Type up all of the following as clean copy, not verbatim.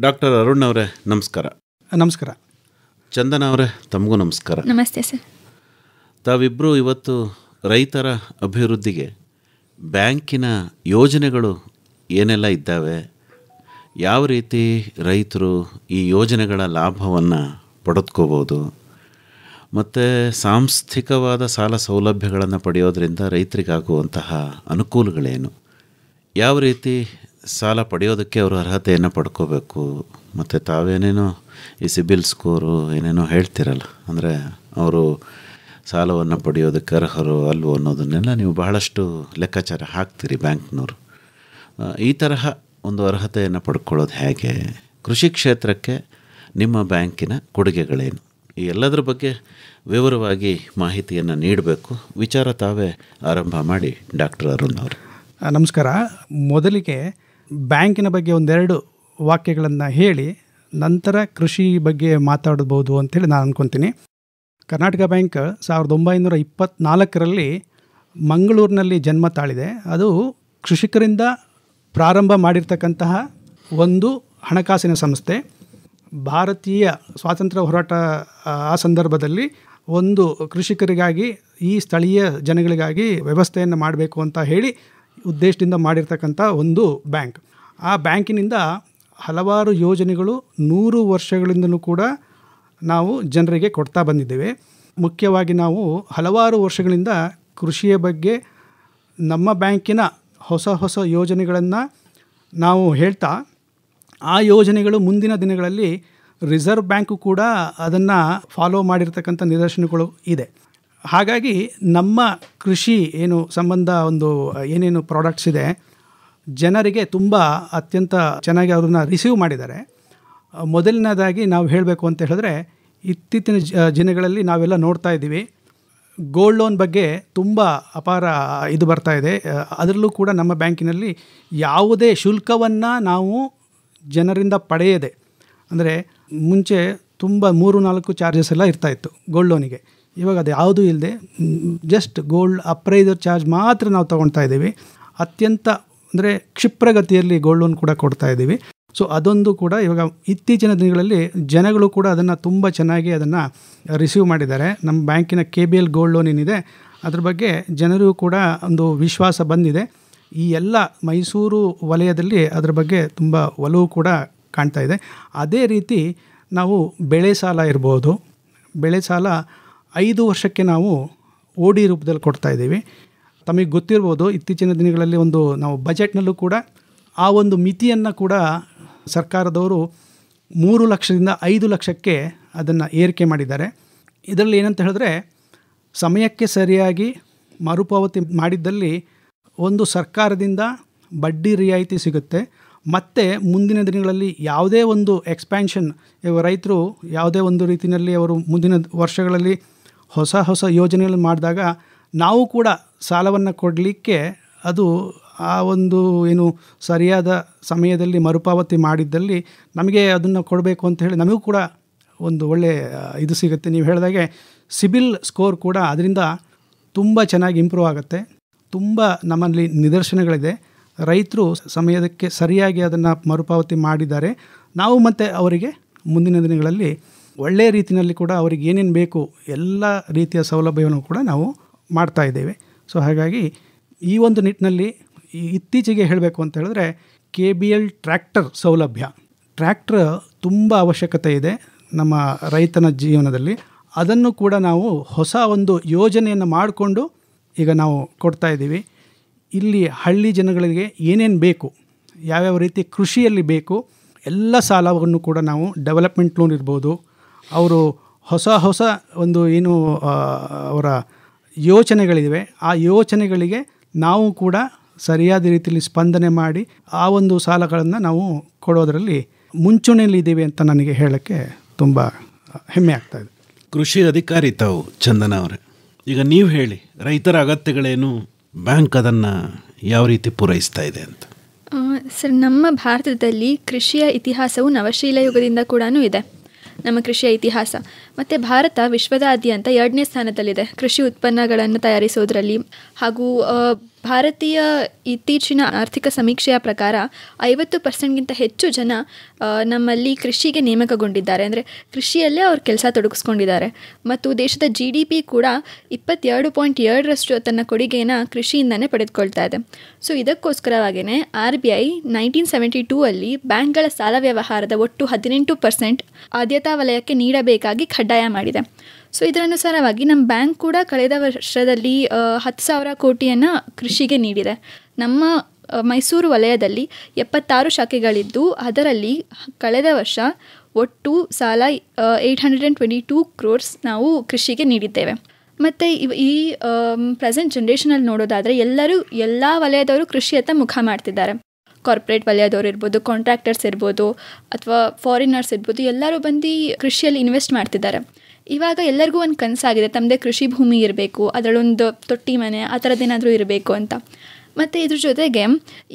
Doctor Arun ಅವರೇ ನಮಸ್ಕಾರ. ನಮಸ್ಕಾರ. ಚಂದನ ಅವರೇ ತಮಗೂ ನಮಸ್ಕಾರ. ನಮಸ್ತೆ ಸರ್. ತಾವಿಬ್ಬರು ಇವತ್ತು ರೈತರ ಅಭಿವೃದ್ಧಿಗೆ ಬ್ಯಾಂಕಿನ ಯೋಜನೆಗಳು ಏನೆಲ್ಲ ಇದ್ದಾವೆ, ಯಾವ ರೀತಿ ರೈತರು ಈ ಯೋಜನೆಗಳ ಲಾಭವನ್ನು ಪಡೆದುಕೋಬೋದು, ಮತ್ತು ಸಾಂಸ್ಥಿಕವಾದ ಸಾಲ ಸೌಲಭ್ಯಗಳನ್ನು ಪಡೆಯೋದರಿಂದ ರೈತರಿಗಾಗುವಂತಹ ಅನುಕೂಲಗಳೇನು, ಯಾವ ರೀತಿ ಸಾಲ ಪಡೆಯೋದಕ್ಕೆ ಅವರು ಅರ್ಹತೆಯನ್ನು ಪಡ್ಕೋಬೇಕು, ಮತ್ತು ತಾವೇನೇನೋ ಈ ಸಿಬಿಲ್ ಸ್ಕೋರು ಏನೇನೋ ಹೇಳ್ತಿರಲ್ಲ, ಅಂದರೆ ಅವರು ಸಾಲವನ್ನು ಪಡೆಯೋದಕ್ಕೆ ಅರ್ಹರು ಅಲ್ವೋ ಅನ್ನೋದನ್ನೆಲ್ಲ ನೀವು ಬಹಳಷ್ಟು ಲೆಕ್ಕಾಚಾರ ಹಾಕ್ತೀರಿ ಬ್ಯಾಂಕ್ನವರು. ಈ ತರಹ ಒಂದು ಅರ್ಹತೆಯನ್ನು ಪಡ್ಕೊಳ್ಳೋದು ಹೇಗೆ, ಕೃಷಿ ಕ್ಷೇತ್ರಕ್ಕೆ ನಿಮ್ಮ ಬ್ಯಾಂಕಿನ ಕೊಡುಗೆಗಳೇನು, ಈ ಎಲ್ಲದರ ಬಗ್ಗೆ ವಿವರವಾಗಿ ಮಾಹಿತಿಯನ್ನು ನೀಡಬೇಕು. ವಿಚಾರ ತಾವೇ ಆರಂಭ ಮಾಡಿ ಡಾಕ್ಟರ್ ಅರುಣ್ ಅವರು. ನಮಸ್ಕಾರ. ಮೊದಲಿಗೆ ಬ್ಯಾಂಕಿನ ಬಗ್ಗೆ ಒಂದೆರಡು ವಾಕ್ಯಗಳನ್ನು ಹೇಳಿ ನಂತರ ಕೃಷಿ ಬಗ್ಗೆ ಮಾತಾಡ್ಬೋದು ಅಂತೇಳಿ ನಾನು ಅಂದ್ಕೊತೀನಿ. ಕರ್ನಾಟಕ ಬ್ಯಾಂಕ್ 1924ರಲ್ಲಿ ಮಂಗಳೂರಿನಲ್ಲಿ ಜನ್ಮ ತಾಳಿದೆ. ಅದು ಕೃಷಿಕರಿಂದ ಪ್ರಾರಂಭ ಮಾಡಿರ್ತಕ್ಕಂತಹ ಒಂದು ಹಣಕಾಸಿನ ಸಂಸ್ಥೆ. ಭಾರತೀಯ ಸ್ವಾತಂತ್ರ್ಯ ಹೋರಾಟ ಆ ಸಂದರ್ಭದಲ್ಲಿ ಒಂದು ಕೃಷಿಕರಿಗಾಗಿ, ಈ ಸ್ಥಳೀಯ ಜನಗಳಿಗಾಗಿ ವ್ಯವಸ್ಥೆಯನ್ನು ಮಾಡಬೇಕು ಅಂತ ಹೇಳಿ ಉದ್ದೇಶದಿಂದ ಮಾಡಿರ್ತಕ್ಕಂಥ ಒಂದು ಬ್ಯಾಂಕ್. ಆ ಬ್ಯಾಂಕಿನಿಂದ ಹಲವಾರು ಯೋಜನೆಗಳು 100 ವರ್ಷಗಳಿಂದಲೂ ಕೂಡ ನಾವು ಜನರಿಗೆ ಕೊಡ್ತಾ ಬಂದಿದ್ದೇವೆ. ಮುಖ್ಯವಾಗಿ ನಾವು ಹಲವಾರು ವರ್ಷಗಳಿಂದ ಕೃಷಿಯ ಬಗ್ಗೆ ನಮ್ಮ ಬ್ಯಾಂಕಿನ ಹೊಸ ಹೊಸ ಯೋಜನೆಗಳನ್ನು ನಾವು ಹೇಳ್ತಾ, ಆ ಯೋಜನೆಗಳು ಮುಂದಿನ ದಿನಗಳಲ್ಲಿ ರಿಸರ್ವ್ ಬ್ಯಾಂಕು ಕೂಡ ಅದನ್ನು ಫಾಲೋ ಮಾಡಿರ್ತಕ್ಕಂಥ ನಿದರ್ಶನಗಳು ಇದೆ. ಹಾಗಾಗಿ ನಮ್ಮ ಕೃಷಿ ಏನು ಸಂಬಂಧ ಒಂದು ಏನೇನು ಪ್ರಾಡಕ್ಟ್ಸ್ ಇದೆ, ಜನರಿಗೆ ತುಂಬ ಅತ್ಯಂತ ಚೆನ್ನಾಗಿ ಅದನ್ನು ರಿಸೀವ್ ಮಾಡಿದ್ದಾರೆ. ಮೊದಲನೇದಾಗಿ ನಾವು ಹೇಳಬೇಕು ಅಂತ ಹೇಳಿದ್ರೆ, ಇತ್ತೀಚಿನ ದಿನಗಳಲ್ಲಿ ನಾವೆಲ್ಲ ನೋಡ್ತಾ ಇದ್ದೀವಿ, ಗೋಲ್ಡ್ ಲೋನ್ ಬಗ್ಗೆ ತುಂಬ ಅಪಾರ ಇದು ಬರ್ತಾ ಇದೆ. ಅದರಲ್ಲೂ ಕೂಡ ನಮ್ಮ ಬ್ಯಾಂಕಿನಲ್ಲಿ ಯಾವುದೇ ಶುಲ್ಕವನ್ನು ನಾವು ಜನರಿಂದ ಪಡೆಯದೆ, ಅಂದರೆ ಮುಂಚೆ ತುಂಬ 3-4 ಚಾರ್ಜಸ್ ಎಲ್ಲ ಇರ್ತಾಯಿತ್ತು ಗೋಲ್ಡ್ ಲೋನಿಗೆ. ಇವಾಗ ಅದು ಯಾವುದೂ ಇಲ್ಲದೆ ಜಸ್ಟ್ ಗೋಲ್ಡ್ ಅಪ್ರೈಸರ್ ಚಾರ್ಜ್ ಮಾತ್ರ ನಾವು ತೊಗೊಳ್ತಾ ಇದ್ದೀವಿ. ಅತ್ಯಂತ ಅಂದರೆ ಕ್ಷಿಪ್ರಗತಿಯಲ್ಲಿ ಗೋಲ್ಡ್ ಲೋನ್ ಕೂಡ ಕೊಡ್ತಾ ಇದ್ದೀವಿ. ಸೊ ಅದೊಂದು ಕೂಡ ಇವಾಗ ಇತ್ತೀಚಿನ ದಿನಗಳಲ್ಲಿ ಜನಗಳು ಕೂಡ ಅದನ್ನು ತುಂಬ ಚೆನ್ನಾಗಿ ಅದನ್ನು ರಿಸೀವ್ ಮಾಡಿದ್ದಾರೆ. ನಮ್ಮ ಬ್ಯಾಂಕಿನ KBL ಗೋಲ್ಡ್ ಲೋನ್ ಏನಿದೆ ಅದ್ರ ಬಗ್ಗೆ ಜನರಿಗೂ ಕೂಡ ಒಂದು ವಿಶ್ವಾಸ ಬಂದಿದೆ. ಈ ಎಲ್ಲ ಮೈಸೂರು ವಲಯದಲ್ಲಿ ಅದರ ಬಗ್ಗೆ ತುಂಬ ಒಲವು ಕೂಡ ಕಾಣ್ತಾ ಇದೆ. ಅದೇ ರೀತಿ ನಾವು ಬೆಳೆ ಸಾಲ ಇರ್ಬೋದು, ಬೆಳೆ ಸಾಲ 5 ವರ್ಷಕ್ಕೆ ನಾವು OD ರೂಪದಲ್ಲಿ ಕೊಡ್ತಾ ಇದ್ದೀವಿ. ತಮಗೆ ಗೊತ್ತಿರ್ಬೋದು, ಇತ್ತೀಚಿನ ದಿನಗಳಲ್ಲಿ ನಾವು ಬಜೆಟ್ನಲ್ಲೂ ಕೂಡ ಆ ಒಂದು ಮಿತಿಯನ್ನು ಕೂಡ ಸರ್ಕಾರದವರು 3 ಲಕ್ಷದಿಂದ 5 ಲಕ್ಷಕ್ಕೆ ಅದನ್ನು ಏರಿಕೆ ಮಾಡಿದ್ದಾರೆ. ಇದರಲ್ಲಿ ಏನಂತ ಹೇಳಿದ್ರೆ, ಸಮಯಕ್ಕೆ ಸರಿಯಾಗಿ ಮರುಪಾವತಿ ಮಾಡಿದ್ದಲ್ಲಿ ಒಂದು ಸರ್ಕಾರದಿಂದ ಬಡ್ಡಿ ರಿಯಾಯಿತಿ ಸಿಗುತ್ತೆ. ಮತ್ತು ಮುಂದಿನ ದಿನಗಳಲ್ಲಿ ಯಾವುದೇ ಒಂದು ಎಕ್ಸ್ಪ್ಯಾನ್ಷನ್, ರೈತರು ಯಾವುದೇ ಒಂದು ರೀತಿಯಲ್ಲಿ ಅವರು ಮುಂದಿನ ವರ್ಷಗಳಲ್ಲಿ ಹೊಸ ಹೊಸ ಯೋಜನೆಗಳನ್ನು ಮಾಡಿದಾಗ ನಾವು ಕೂಡ ಸಾಲವನ್ನು ಕೊಡಲಿಕ್ಕೆ ಅದು ಆ ಒಂದು ಏನು ಸರಿಯಾದ ಸಮಯದಲ್ಲಿ ಮರುಪಾವತಿ ಮಾಡಿದ್ದಲ್ಲಿ ನಮಗೆ ಅದನ್ನು ಕೊಡಬೇಕು ಅಂತ ಹೇಳಿ ನಮಗೂ ಕೂಡ ಒಂದು ಒಳ್ಳೆಯ ಇದು ಸಿಗುತ್ತೆ. ನೀವು ಹೇಳಿದಾಗೆ ಸಿಬಿಲ್ ಸ್ಕೋರ್ ಕೂಡ ಅದರಿಂದ ತುಂಬ ಚೆನ್ನಾಗಿ ಇಂಪ್ರೂವ್ ಆಗುತ್ತೆ. ತುಂಬ ನಮ್ಮಲ್ಲಿ ನಿದರ್ಶನಗಳಿದೆ. ರೈತರು ಸಮಯಕ್ಕೆ ಸರಿಯಾಗಿ ಅದನ್ನು ಮರುಪಾವತಿ ಮಾಡಿದ್ದಾರೆ. ನಾವು ಮತ್ತು ಅವರಿಗೆ ಮುಂದಿನ ದಿನಗಳಲ್ಲಿ ಒಳ್ಳೆಯ ರೀತಿಯಲ್ಲಿ ಕೂಡ ಅವರಿಗೆ ಏನೇನು ಬೇಕು ಎಲ್ಲ ರೀತಿಯ ಸೌಲಭ್ಯವನ್ನು ಕೂಡ ನಾವು ಮಾಡ್ತಾ ಇದ್ದೇವೆ. ಸೊ ಹಾಗಾಗಿ ಈ ಒಂದು ನಿಟ್ಟಿನಲ್ಲಿ ಇತ್ತೀಚೆಗೆ ಹೇಳಬೇಕು ಅಂತ ಹೇಳಿದ್ರೆ, KBL ಟ್ರ್ಯಾಕ್ಟರ್ ಸೌಲಭ್ಯ, ಟ್ರ್ಯಾಕ್ಟರ್ ತುಂಬ ಅವಶ್ಯಕತೆ ಇದೆ ನಮ್ಮ ರೈತನ ಜೀವನದಲ್ಲಿ. ಅದನ್ನು ಕೂಡ ನಾವು ಹೊಸ ಒಂದು ಯೋಜನೆಯನ್ನು ಮಾಡಿಕೊಂಡು ಈಗ ನಾವು ಕೊಡ್ತಾ ಇದ್ದೀವಿ. ಇಲ್ಲಿ ಹಳ್ಳಿ ಜನಗಳಿಗೆ ಏನೇನು ಬೇಕು, ಯಾವ್ಯಾವ ರೀತಿ ಕೃಷಿಯಲ್ಲಿ ಬೇಕು ಎಲ್ಲ ಸಾಲವನ್ನು ಕೂಡ ನಾವು ಡೆವಲಪ್ಮೆಂಟ್ ಲೋನ್ ಇರ್ಬೋದು, ಅವರು ಹೊಸ ಹೊಸ ಒಂದು ಏನು ಅವರ ಯೋಚನೆಗಳಿವೆ ಆ ಯೋಚನೆಗಳಿಗೆ ನಾವು ಕೂಡ ಸರಿಯಾದ ರೀತಿಯಲ್ಲಿ ಸ್ಪಂದನೆ ಮಾಡಿ ಆ ಒಂದು ಸಾಲಗಳನ್ನು ನಾವು ಕೊಡೋದರಲ್ಲಿ ಮುಂಚೂಣಿಯಲ್ಲಿದ್ದೀವಿ ಅಂತ ನನಗೆ ಹೇಳೋಕ್ಕೆ ತುಂಬ ಹೆಮ್ಮೆ ಆಗ್ತಾಯಿದೆ. ಕೃಷಿ ಅಧಿಕಾರಿ ತಾವು ಚಂದನ ಅವರೇ, ಈಗ ನೀವು ಹೇಳಿ, ರೈತರ ಅಗತ್ಯಗಳೇನು, ಬ್ಯಾಂಕ್ ಅದನ್ನು ಯಾವ ರೀತಿ ಪೂರೈಸ್ತಾ ಇದೆ ಅಂತ. ಸರ್, ನಮ್ಮ ಭಾರತದಲ್ಲಿ ಕೃಷಿಯ ಇತಿಹಾಸವು ನವಶಿಲಾ ಯುಗದಿಂದ ಕೂಡ ಇದೆ. ನಮ್ಮ ಕೃಷಿಯ ಇತಿಹಾಸ ಮತ್ತು ಭಾರತ ವಿಶ್ವದಾದ್ಯಂತ 2ನೇ ಸ್ಥಾನದಲ್ಲಿದೆ ಕೃಷಿ ಉತ್ಪನ್ನಗಳನ್ನು ತಯಾರಿಸೋದ್ರಲ್ಲಿ. ಹಾಗೂ ಭಾರತೀಯ ಇತ್ತೀಚಿನ ಆರ್ಥಿಕ ಸಮೀಕ್ಷೆಯ ಪ್ರಕಾರ 50% ಹೆಚ್ಚು ಜನ ನಮ್ಮಲ್ಲಿ ಕೃಷಿಗೆ ನೇಮಕಗೊಂಡಿದ್ದಾರೆ. ಅಂದರೆ ಕೃಷಿಯಲ್ಲೇ ಅವ್ರು ಕೆಲಸ ತೊಡಗಿಸ್ಕೊಂಡಿದ್ದಾರೆ. ಮತ್ತು ದೇಶದ GDP ಕೂಡ 22.2% ತನ್ನ ಕೊಡುಗೆಯನ್ನು ಕೃಷಿಯಿಂದನೇ ಪಡೆದುಕೊಳ್ತಾ ಇದೆ. ಸೊ ಇದಕ್ಕೋಸ್ಕರವಾಗಿಯೇ RBI 1972 ಬ್ಯಾಂಕ್ಗಳ ಸಾಲ ವ್ಯವಹಾರದ ಒಟ್ಟು 18% ಆದ್ಯತಾ ವಲಯಕ್ಕೆ ನೀಡಬೇಕಾಗಿ ಕಡ್ಡಾಯ ಮಾಡಿದೆ. ಸೊ ಇದರ ಅನುಸಾರವಾಗಿ ನಮ್ಮ ಬ್ಯಾಂಕ್ ಕೂಡ ಕಳೆದ ವರ್ಷದಲ್ಲಿ 10,000 ಕೋಟಿಯನ್ನು ಕೃಷಿಗೆ ನೀಡಿದೆ. ನಮ್ಮ ಮೈಸೂರು ವಲಯದಲ್ಲಿ 76 ಶಾಖೆಗಳಿದ್ದು ಅದರಲ್ಲಿ ಕಳೆದ ವರ್ಷ ಒಟ್ಟು ಸಾಲ 822 crores ನಾವು ಕೃಷಿಗೆ ನೀಡಿದ್ದೇವೆ. ಮತ್ತು ಈ ಪ್ರೆಸೆಂಟ್ ಜನ್ರೇಷನಲ್ಲಿ ನೋಡೋದಾದರೆ ಎಲ್ಲ ವಲಯದವರು ಕೃಷಿಯತ್ತ ಮುಖ ಮಾಡ್ತಿದ್ದಾರೆ. ಕಾರ್ಪೊರೇಟ್ ವಲಯದವರು ಇರ್ಬೋದು, ಕಾಂಟ್ರಾಕ್ಟರ್ಸ್ ಇರ್ಬೋದು, ಅಥವಾ ಫಾರಿನರ್ಸ್ ಇರ್ಬೋದು, ಎಲ್ಲರೂ ಬಂದು ಕೃಷಿಯಲ್ಲಿ ಇನ್ವೆಸ್ಟ್ ಮಾಡ್ತಿದ್ದಾರೆ. ಇವಾಗ ಎಲ್ಲರಿಗೂ ಒಂದು ಕನಸಾಗಿದೆ, ತಮ್ಮದೇ ಕೃಷಿ ಭೂಮಿ ಇರಬೇಕು, ಅದರಲ್ಲೊಂದು ತೊಟ್ಟಿ ಮನೆ ಆ ಥರದ್ದೇನಾದರೂ ಇರಬೇಕು ಅಂತ. ಮತ್ತು ಇದ್ರ ಜೊತೆಗೆ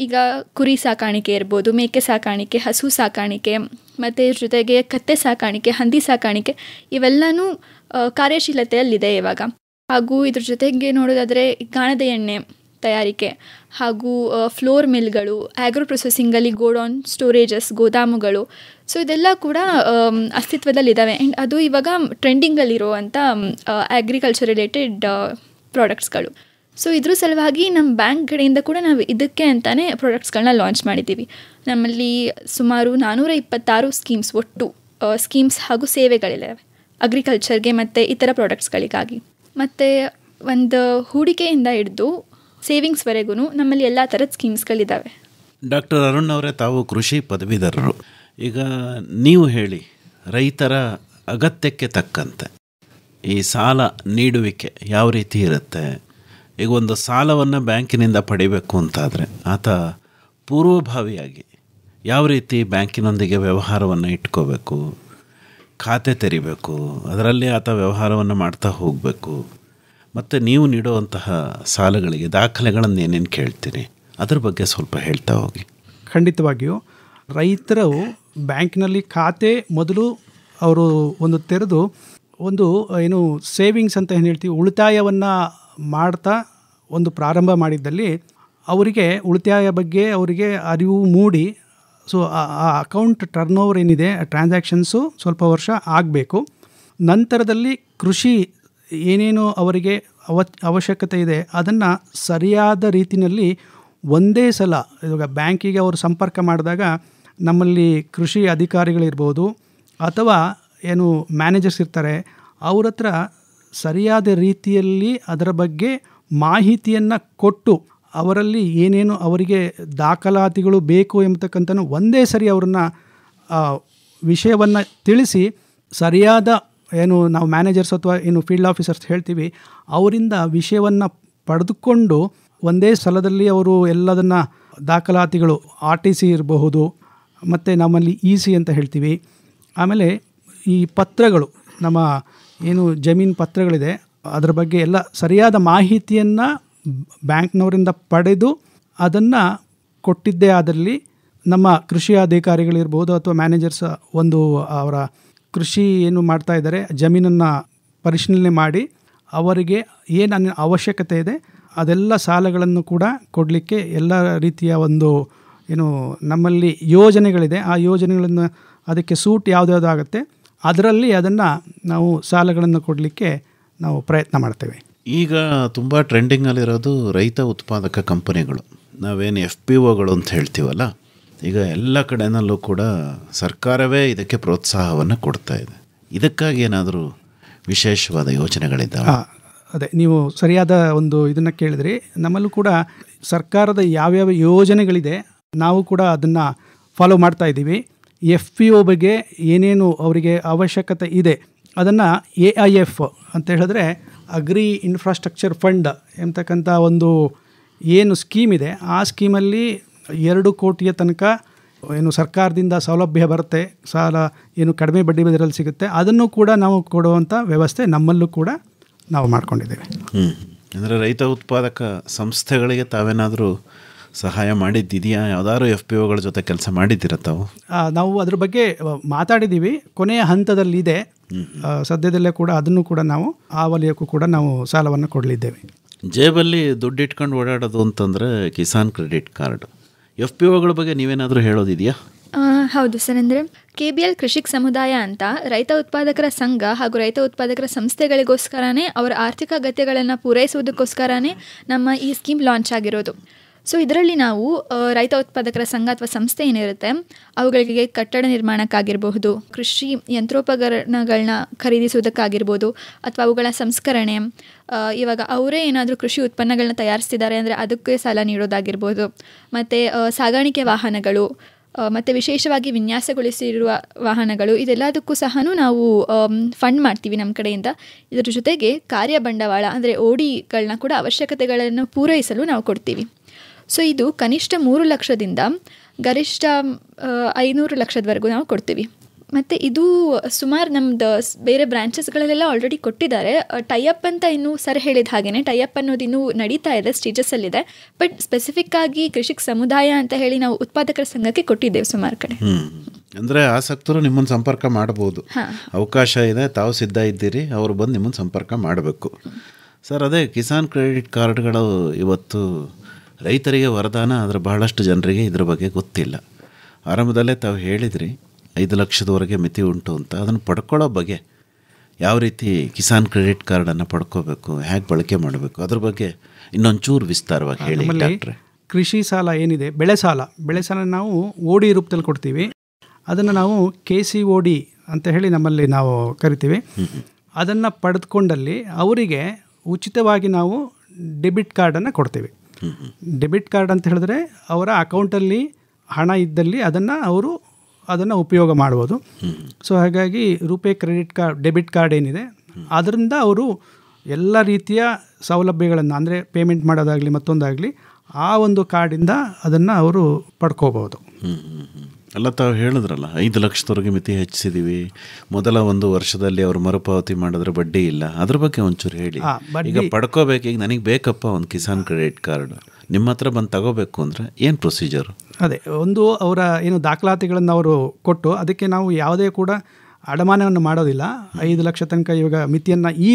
ಈಗ ಕುರಿ ಸಾಕಾಣಿಕೆ ಇರ್ಬೋದು, ಮೇಕೆ ಸಾಕಾಣಿಕೆ, ಹಸು ಸಾಕಾಣಿಕೆ, ಮತ್ತು ಇದ್ರ ಜೊತೆಗೆ ಕತ್ತೆ ಸಾಕಾಣಿಕೆ, ಹಂದಿ ಸಾಕಾಣಿಕೆ ಇವೆಲ್ಲನೂ ಕಾರ್ಯಶೀಲತೆಯಲ್ಲಿದೆ ಇವಾಗ. ಹಾಗೂ ಇದ್ರ ಜೊತೆಗೆ ನೋಡೋದಾದರೆ ಗಾಣದ ಎಣ್ಣೆ ತಯಾರಿಕೆ ಹಾಗೂ ಫ್ಲೋರ್ ಮಿಲ್ಗಳು, ಆಗ್ರೋ ಪ್ರೊಸೆಸಿಂಗಲ್ಲಿ ಗೋಡೌನ್, ಸ್ಟೋರೇಜಸ್, ಗೋದಾಮುಗಳು, ಸೊ ಇದೆಲ್ಲ ಕೂಡ ಅಸ್ತಿತ್ವದಲ್ಲಿದ್ದಾವೆ. ಆ್ಯಂಡ್ ಅದು ಇವಾಗ ಟ್ರೆಂಡಿಂಗಲ್ಲಿರುವಂಥ ಅಗ್ರಿಕಲ್ಚರ್ ರಿಲೇಟೆಡ್ ಪ್ರಾಡಕ್ಟ್ಸ್ಗಳು. ಸೊ ಇದ್ರ ಸಲುವಾಗಿ ನಮ್ಮ ಬ್ಯಾಂಕ್ ಕಡೆಯಿಂದ ಕೂಡ ನಾವು ಇದಕ್ಕೆ ಅಂತಲೇ ಪ್ರಾಡಕ್ಟ್ಸ್ಗಳನ್ನ ಲಾಂಚ್ ಮಾಡಿದ್ದೀವಿ. ನಮ್ಮಲ್ಲಿ ಸುಮಾರು 426 ಸ್ಕೀಮ್ಸ್ ಒಟ್ಟು ಸ್ಕೀಮ್ಸ್ ಹಾಗೂ ಸೇವೆಗಳಿದ್ದಾವೆ ಅಗ್ರಿಕಲ್ಚರ್ಗೆ ಮತ್ತು ಇತರ ಪ್ರಾಡಕ್ಟ್ಸ್ಗಳಿಗಾಗಿ. ಮತ್ತು ಒಂದು ಹೂಡಿಕೆಯಿಂದ ಹಿಡಿದು ಸೇವಿಂಗ್ಸ್ವರೆಗೂ ನಮ್ಮಲ್ಲಿ ಎಲ್ಲ ಥರದ ಸ್ಕೀಮ್ಸ್ಗಳಿದ್ದಾವೆ. ಡಾಕ್ಟರ್ ಅರುಣ್ ಅವರೇ, ತಾವು ಕೃಷಿ ಪದವೀಧರರು. ಈಗ ನೀವು ಹೇಳಿ, ರೈತರ ಅಗತ್ಯಕ್ಕೆ ತಕ್ಕಂತೆ ಈ ಸಾಲ ನೀಡುವಿಕೆ ಯಾವ ರೀತಿ ಇರುತ್ತೆ? ಈಗ ಒಂದು ಸಾಲವನ್ನು ಬ್ಯಾಂಕಿನಿಂದ ಪಡಿಬೇಕು ಅಂತಾದರೆ ಆತ ಪೂರ್ವಭಾವಿಯಾಗಿ ಯಾವ ರೀತಿ ಬ್ಯಾಂಕಿನೊಂದಿಗೆ ವ್ಯವಹಾರವನ್ನು ಇಟ್ಕೋಬೇಕು, ಖಾತೆ ತೆರಿಬೇಕು, ಅದರಲ್ಲಿ ಆತ ವ್ಯವಹಾರವನ್ನು ಮಾಡ್ತಾ ಹೋಗಬೇಕು, ಮತ್ತು ನೀವು ನೀಡುವಂತಹ ಸಾಲಗಳಿಗೆ ದಾಖಲೆಗಳನ್ನು ಏನೇನು ಕೇಳ್ತೀರಿ ಅದ್ರ ಬಗ್ಗೆ ಸ್ವಲ್ಪ ಹೇಳ್ತಾ ಹೋಗಿ. ಖಂಡಿತವಾಗಿಯೂ ರೈತರು ಬ್ಯಾಂಕ್ನಲ್ಲಿ ಖಾತೆ ಮೊದಲು ಅವರು ಒಂದು ತೆರೆದು ಒಂದು ಏನು ಸೇವಿಂಗ್ಸ್ ಅಂತ ಏನು ಹೇಳ್ತೀವಿ, ಉಳಿತಾಯವನ್ನು ಮಾಡ್ತಾ ಒಂದು ಪ್ರಾರಂಭ ಮಾಡಿದ್ದಲ್ಲಿ ಅವರಿಗೆ ಉಳಿತಾಯ ಬಗ್ಗೆ ಅವರಿಗೆ ಅರಿವು ಮೂಡಿ, ಸೊ ಆ ಅಕೌಂಟ್ ಟರ್ನ್ ಓವರ್ ಏನಿದೆ ಟ್ರಾನ್ಸಾಕ್ಷನ್ಸು ಸ್ವಲ್ಪ ವರ್ಷ ಆಗಬೇಕು. ನಂತರದಲ್ಲಿ ಕೃಷಿ ಏನೇನು ಅವರಿಗೆ ಅವಶ್ಯಕತೆ ಇದೆ ಅದನ್ನು ಸರಿಯಾದ ರೀತಿಯಲ್ಲಿ ಒಂದೇ ಸಲ ಇವಾಗ ಬ್ಯಾಂಕಿಗೆ ಅವರು ಸಂಪರ್ಕ ಮಾಡಿದಾಗ ನಮ್ಮಲ್ಲಿ ಕೃಷಿ ಅಧಿಕಾರಿಗಳಿರ್ಬೋದು ಅಥವಾ ಏನು ಮ್ಯಾನೇಜರ್ಸ್ ಇರ್ತಾರೆ, ಅವ್ರ ಹತ್ರ ಸರಿಯಾದ ರೀತಿಯಲ್ಲಿ ಅದರ ಬಗ್ಗೆ ಮಾಹಿತಿಯನ್ನು ಕೊಟ್ಟು ಅವರಲ್ಲಿ ಏನೇನು ಅವರಿಗೆ ದಾಖಲಾತಿಗಳು ಬೇಕು ಎಂಬತಕ್ಕಂಥ ಒಂದೇ ಸರಿ ಅವ್ರನ್ನ ವಿಷಯವನ್ನು ತಿಳಿಸಿ ಸರಿಯಾದ ಏನು ನಾವು ಮ್ಯಾನೇಜರ್ಸ್ ಅಥವಾ ಏನು ಫೀಲ್ಡ್ ಆಫೀಸರ್ಸ್ ಹೇಳ್ತೀವಿ ಅವರಿಂದ ವಿಷಯವನ್ನು ಪಡೆದುಕೊಂಡು ಒಂದೇ ಸ್ಥಳದಲ್ಲಿ ಅವರು ಎಲ್ಲದನ್ನು ದಾಖಲಾತಿಗಳು RTC ಇರಬಹುದು, ಮತ್ತು ನಮ್ಮಲ್ಲಿ EC ಅಂತ ಹೇಳ್ತೀವಿ. ಆಮೇಲೆ ಈ ಪತ್ರಗಳು, ನಮ್ಮ ಏನು ಜಮೀನು ಪತ್ರಗಳಿದೆ ಅದರ ಬಗ್ಗೆ ಎಲ್ಲ ಸರಿಯಾದ ಮಾಹಿತಿಯನ್ನು ಬ್ಯಾಂಕ್ನವರಿಂದ ಪಡೆದು ಅದನ್ನು ಕೊಟ್ಟಿದ್ದೇ ಆದಲ್ಲಿ ನಮ್ಮ ಕೃಷಿ ಅಧಿಕಾರಿಗಳಿರ್ಬೋದು ಅಥವಾ ಮ್ಯಾನೇಜರ್ಸ್ ಒಂದು ಅವರ ಕೃಷಿ ಏನು ಮಾಡ್ತಾ ಇದ್ದಾರೆ ಜಮೀನನ್ನು ಪರಿಶೀಲನೆ ಮಾಡಿ ಅವರಿಗೆ ಏನು ಅವಶ್ಯಕತೆ ಇದೆ ಅದೆಲ್ಲ ಸಾಲಗಳನ್ನು ಕೂಡ ಕೊಡಲಿಕ್ಕೆ ಎಲ್ಲ ರೀತಿಯ ಒಂದು ಏನು ನಮ್ಮಲ್ಲಿ ಯೋಜನೆಗಳಿದೆ, ಆ ಯೋಜನೆಗಳನ್ನು ಅದಕ್ಕೆ ಸೂಟ್ ಯಾವುದಾಗುತ್ತೆ ಅದರಲ್ಲಿ ಅದನ್ನು ನಾವು ಸಾಲಗಳನ್ನು ಕೊಡಲಿಕ್ಕೆ ನಾವು ಪ್ರಯತ್ನ ಮಾಡ್ತೇವೆ. ಈಗ ತುಂಬ ಟ್ರೆಂಡಿಂಗಲ್ಲಿರೋದು ರೈತ ಉತ್ಪಾದಕ ಕಂಪನಿಗಳು, ನಾವೇನು FPOಗಳು ಅಂತ ಹೇಳ್ತೀವಲ್ಲ, ಈಗ ಎಲ್ಲ ಕಡೆಯಲ್ಲೂ ಕೂಡ ಸರ್ಕಾರವೇ ಇದಕ್ಕೆ ಪ್ರೋತ್ಸಾಹವನ್ನು ಕೊಡ್ತಾ ಇದೆ. ಇದಕ್ಕಾಗಿ ಏನಾದರೂ ವಿಶೇಷವಾದ ಯೋಜನೆಗಳಿದ್ದಾವೆ? ಅದೇ ನೀವು ಸರಿಯಾದ ಒಂದು ಇದನ್ನು ಕೇಳಿದ್ರಿ. ನಮ್ಮಲ್ಲೂ ಕೂಡ ಸರ್ಕಾರದ ಯಾವ್ಯಾವ ಯೋಜನೆಗಳಿದೆ ನಾವು ಕೂಡ ಅದನ್ನು ಫಾಲೋ ಮಾಡ್ತಾ ಇದ್ದೀವಿ. FPO ಬಗ್ಗೆ ಏನೇನು ಅವರಿಗೆ ಅವಶ್ಯಕತೆ ಇದೆ ಅದನ್ನು AIF ಅಂತ ಹೇಳಿದ್ರೆ ಅಗ್ರಿ ಇನ್ಫ್ರಾಸ್ಟ್ರಕ್ಚರ್ ಫಂಡ್ ಎಂಬತಕ್ಕಂಥ ಒಂದು ಏನು ಸ್ಕೀಮ್ ಇದೆ, ಆ ಸ್ಕೀಮಲ್ಲಿ 2 ಕೋಟಿಯ ತನಕ ಏನು ಸರ್ಕಾರದಿಂದ ಸೌಲಭ್ಯ ಬರುತ್ತೆ, ಸಾಲ ಏನು ಕಡಿಮೆ ಬಡ್ಡಿ ದರದಲ್ಲಿ ಸಿಗುತ್ತೆ, ಅದನ್ನು ಕೂಡ ನಾವು ಕೊಡುವಂಥ ವ್ಯವಸ್ಥೆ ನಮ್ಮಲ್ಲೂ ಕೂಡ ನಾವು ಮಾಡ್ಕೊಂಡಿದ್ದೇವೆ. ಅಂದರೆ ರೈತ ಉತ್ಪಾದಕ ಸಂಸ್ಥೆಗಳಿಗೆ ತಾವೇನಾದರೂ ಸಹಾಯ ಮಾಡಿದ್ದಿದೆಯಾ? ಯಾವುದಾದ್ರು FPOಗಳ ಜೊತೆ ಕೆಲಸ ಮಾಡಿದ್ದೀರ ತಾವು? ನಾವು ಅದ್ರ ಬಗ್ಗೆ ಮಾತಾಡಿದ್ದೀವಿ, ಕೊನೆಯ ಹಂತದಲ್ಲಿದೆ. ಸದ್ಯದಲ್ಲೇ ಕೂಡ ಅದನ್ನು ಕೂಡ ನಾವು ಆ ವಲಯಕ್ಕೂ ಕೂಡ ನಾವು ಸಾಲವನ್ನು ಕೊಡಲಿದ್ದೇವೆ. ಜೇಬಲ್ಲಿ ದುಡ್ಡು ಇಟ್ಕೊಂಡು ಓಡಾಡೋದು ಅಂತಂದರೆ ಕಿಸಾನ್ ಕ್ರೆಡಿಟ್ ಕಾರ್ಡ್. FPOಗಳ ಬಗ್ಗೆ ನೀವೇನಾದರೂ ಹೇಳೋದಿದೆಯಾ? ಹೌದು ಸರ್. ಅಂದರೆ KBL ಕೃಷಿಕ್ ಸಮುದಾಯ ಅಂತ ರೈತ ಉತ್ಪಾದಕರ ಸಂಘ ಹಾಗೂ ರೈತ ಉತ್ಪಾದಕರ ಸಂಸ್ಥೆಗಳಿಗೋಸ್ಕರನೇ ಅವರ ಆರ್ಥಿಕ ಅಗತ್ಯಗಳನ್ನು ಪೂರೈಸುವುದಕ್ಕೋಸ್ಕರನೇ ನಮ್ಮ ಈ ಸ್ಕೀಮ್ ಲಾಂಚ್ ಆಗಿರೋದು. ಸೊ ಇದರಲ್ಲಿ ನಾವು ರೈತ ಉತ್ಪಾದಕರ ಸಂಘ ಅಥವಾ ಸಂಸ್ಥೆ ಏನಿರುತ್ತೆ ಅವುಗಳಿಗೆ ಕಟ್ಟಡ ನಿರ್ಮಾಣಕ್ಕಾಗಿರಬಹುದು, ಕೃಷಿ ಯಂತ್ರೋಪಕರಣಗಳನ್ನ ಖರೀದಿಸುವುದಕ್ಕಾಗಿರ್ಬೋದು, ಅಥವಾ ಅವುಗಳ ಸಂಸ್ಕರಣೆ, ಇವಾಗ ಅವರೇ ಏನಾದರೂ ಕೃಷಿ ಉತ್ಪನ್ನಗಳನ್ನ ತಯಾರಿಸ್ತಿದ್ದಾರೆ ಅಂದರೆ ಅದಕ್ಕೆ ಸಾಲ ನೀಡೋದಾಗಿರ್ಬೋದು, ಮತ್ತು ಸಾಗಾಣಿಕೆ ವಾಹನಗಳು, ಮತ್ತು ವಿಶೇಷವಾಗಿ ವಿನ್ಯಾಸಗೊಳಿಸಿರುವ ವಾಹನಗಳು, ಇದೆಲ್ಲದಕ್ಕೂ ಸಹ ನಾವು ಫಂಡ್ ಮಾಡ್ತೀವಿ ನಮ್ಮ ಕಡೆಯಿಂದ. ಇದರ ಜೊತೆಗೆ ಕಾರ್ಯ ಬಂಡವಾಳ ಅಂದರೆ ODಗಳನ್ನ ಕೂಡ ಅವಶ್ಯಕತೆಗಳನ್ನು ಪೂರೈಸಲು ನಾವು ಕೊಡ್ತೀವಿ. ಸೊ ಇದು ಕನಿಷ್ಠ 3 ಲಕ್ಷದಿಂದ ಗರಿಷ್ಠ 500 ಲಕ್ಷದವರೆಗೂ ನಾವು ಕೊಡ್ತೀವಿ. ಮತ್ತು ಇದು ಸುಮಾರು ನಮ್ಮದು ಬೇರೆ ಬ್ರಾಂಚಸ್ಗಳಲ್ಲೆಲ್ಲ ಆಲ್ರೆಡಿ ಕೊಟ್ಟಿದ್ದಾರೆ. ಟೈಅಪ್ ಅಂತ ಇನ್ನೂ ಸರ್ ಹೇಳಿದ ಹಾಗೆಯೇ ಟೈಅಪ್ ಅನ್ನೋದು ಇನ್ನೂ ನಡೀತಾ ಇದೆ, ಸ್ಟೇಜಸ್ಸಲ್ಲಿದೆ. ಬಟ್ ಸ್ಪೆಸಿಫಿಕ್ಕಾಗಿ ಕೃಷಿಕ್ ಸಮುದಾಯ ಅಂತ ಹೇಳಿ ನಾವು ಉತ್ಪಾದಕರ ಸಂಘಕ್ಕೆ ಕೊಟ್ಟಿದ್ದೇವೆ ಸುಮಾರು ಕಡೆ. ಅಂದರೆ ಆಸಕ್ತರು ನಿಮ್ಮನ್ನು ಸಂಪರ್ಕ ಮಾಡ್ಬೋದು, ಅವಕಾಶ ಇದೆ, ತಾವು ಸಿದ್ಧ ಇದ್ದೀರಿ, ಅವರು ಬಂದು ನಿಮ್ಮನ್ನು ಸಂಪರ್ಕ ಮಾಡಬೇಕು. ಸರ್, ಅದೇ ಕಿಸಾನ್ ಕ್ರೆಡಿಟ್ ಕಾರ್ಡ್ಗಳು ಇವತ್ತು ರೈತರಿಗೆ ವರದಾನ, ಆದರೆ ಬಹಳಷ್ಟು ಜನರಿಗೆ ಇದ್ರ ಬಗ್ಗೆ ಗೊತ್ತಿಲ್ಲ. ಆರಂಭದಲ್ಲೇ ತಾವು ಹೇಳಿದ್ರಿ 5 ಲಕ್ಷದವರೆಗೆ ಮಿತಿ ಉಂಟು ಅಂತ. ಅದನ್ನು ಪಡ್ಕೊಳ್ಳೋ ಬಗ್ಗೆ ಯಾವ ರೀತಿ ಕಿಸಾನ್ ಕ್ರೆಡಿಟ್ ಕಾರ್ಡನ್ನು ಪಡ್ಕೋಬೇಕು, ಹೇಗೆ ಬಳಕೆ ಮಾಡಬೇಕು, ಅದ್ರ ಬಗ್ಗೆ ಇನ್ನೊಂಚೂರು ವಿಸ್ತಾರವಾಗಿ ಹೇಳಿ ಡಾಕ್ಟ್ರೆ. ಕೃಷಿ ಸಾಲ ಏನಿದೆ, ಬೆಳೆ ಸಾಲ ನಾವು OD ರೂಪದಲ್ಲಿ ಕೊಡ್ತೀವಿ. ಅದನ್ನು ನಾವು KCOD ಅಂತ ಹೇಳಿ ನಮ್ಮಲ್ಲಿ ನಾವು ಕರಿತೀವಿ. ಅದನ್ನು ಪಡೆದುಕೊಂಡಲ್ಲಿ ಅವರಿಗೆ ಉಚಿತವಾಗಿ ನಾವು ಡೆಬಿಟ್ ಕಾರ್ಡನ್ನು ಕೊಡ್ತೀವಿ. ಡೆಬಿಟ್ ಕಾರ್ಡ್ ಅಂತ ಹೇಳಿದ್ರೆ ಅವರ ಅಕೌಂಟಲ್ಲಿ ಹಣ ಇದ್ದಲ್ಲಿ ಅದನ್ನು ಉಪಯೋಗ ಮಾಡ್ಬೋದು. ಸೊ ಹಾಗಾಗಿ RuPay credit card, debit card ಏನಿದೆ ಅದರಿಂದ ಅವರು ಎಲ್ಲ ರೀತಿಯ ಸೌಲಭ್ಯಗಳನ್ನು, ಅಂದರೆ ಪೇಮೆಂಟ್ ಮಾಡೋದಾಗಲಿ ಮತ್ತೊಂದಾಗಲಿ, ಆ ಒಂದು ಕಾರ್ಡಿಂದ ಅದನ್ನು ಅವರು ಪಡ್ಕೋಬೋದು. ಅಲ್ಲ, ತಾವು ಹೇಳಿದ್ರಲ್ಲ 5 ಲಕ್ಷದವರೆಗೆ ಮಿತಿ ಹೆಚ್ಚಿಸಿದ್ದೀವಿ, ಮೊದಲ 1 ವರ್ಷದಲ್ಲಿ ಅವರು ಮರುಪಾವತಿ ಮಾಡಿದ್ರೆ ಬಡ್ಡಿ ಇಲ್ಲ, ಅದ್ರ ಬಗ್ಗೆ ಒಂಚೂರು ಹೇಳಿ. ಈಗ ಪಡ್ಕೋಬೇಕು, ಈಗ ನನಗೆ ಬೇಕಪ್ಪ ಒಂದು ಕಿಸಾನ್ ಕ್ರೆಡಿಟ್ ಕಾರ್ಡ್, ನಿಮ್ಮ ಹತ್ರ ಬಂದು ತಗೋಬೇಕು ಅಂದರೆ ಏನು ಪ್ರೊಸೀಜರು? ಅದೇ ಒಂದು ಅವರ ಏನು ದಾಖಲಾತಿಗಳನ್ನು ಅವರು ಕೊಟ್ಟು ಅದಕ್ಕೆ ನಾವು ಯಾವುದೇ ಕೂಡ ಅಡಮಾನವನ್ನು ಮಾಡೋದಿಲ್ಲ. 5 ಲಕ್ಷ ತನಕ ಇವಾಗ ಮಿತಿಯನ್ನು ಈ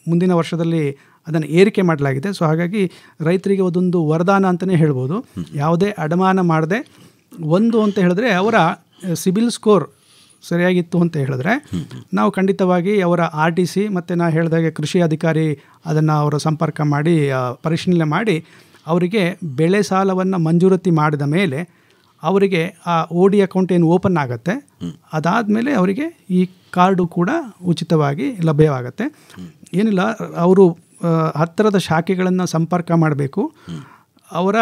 ಮುಂದಿನ ವರ್ಷದಲ್ಲಿ ಅದನ್ನು ಏರಿಕೆ ಮಾಡಲಾಗಿದೆ. ಸೊ ಹಾಗಾಗಿ ರೈತರಿಗೆ ಅದೊಂದು ವರದಾನ ಅಂತಲೇ ಹೇಳ್ಬೋದು. ಯಾವುದೇ ಅಡಮಾನ ಮಾಡದೆ, ಒಂದು ಅಂತ ಹೇಳಿದ್ರೆ ಅವರ ಸಿಬಿಲ್ ಸ್ಕೋರ್ ಸರಿಯಾಗಿತ್ತು ಅಂತ ಹೇಳಿದ್ರೆ ನಾವು ಖಂಡಿತವಾಗಿ ಅವರ RTC ಮತ್ತು ನಾನು ಹೇಳಿದಾಗೆ ಕೃಷಿ ಅಧಿಕಾರಿ ಅದನ್ನು ಅವರ ಸಂಪರ್ಕ ಮಾಡಿ ಪರಿಶೀಲನೆ ಮಾಡಿ ಅವರಿಗೆ ಬೆಳೆ ಸಾಲವನ್ನು ಮಂಜೂರಾತಿ ಮಾಡಿದ ಮೇಲೆ ಅವರಿಗೆ ಆ OD ಅಕೌಂಟ್ ಏನು ಓಪನ್ ಆಗುತ್ತೆ, ಅದಾದಮೇಲೆ ಅವರಿಗೆ ಈ ಕಾರ್ಡು ಕೂಡ ಉಚಿತವಾಗಿ ಲಭ್ಯವಾಗುತ್ತೆ. ಏನಿಲ್ಲ, ಅವರು ಹತ್ತಿರದ ಶಾಖೆಗಳನ್ನು ಸಂಪರ್ಕ ಮಾಡಬೇಕು. ಅವರ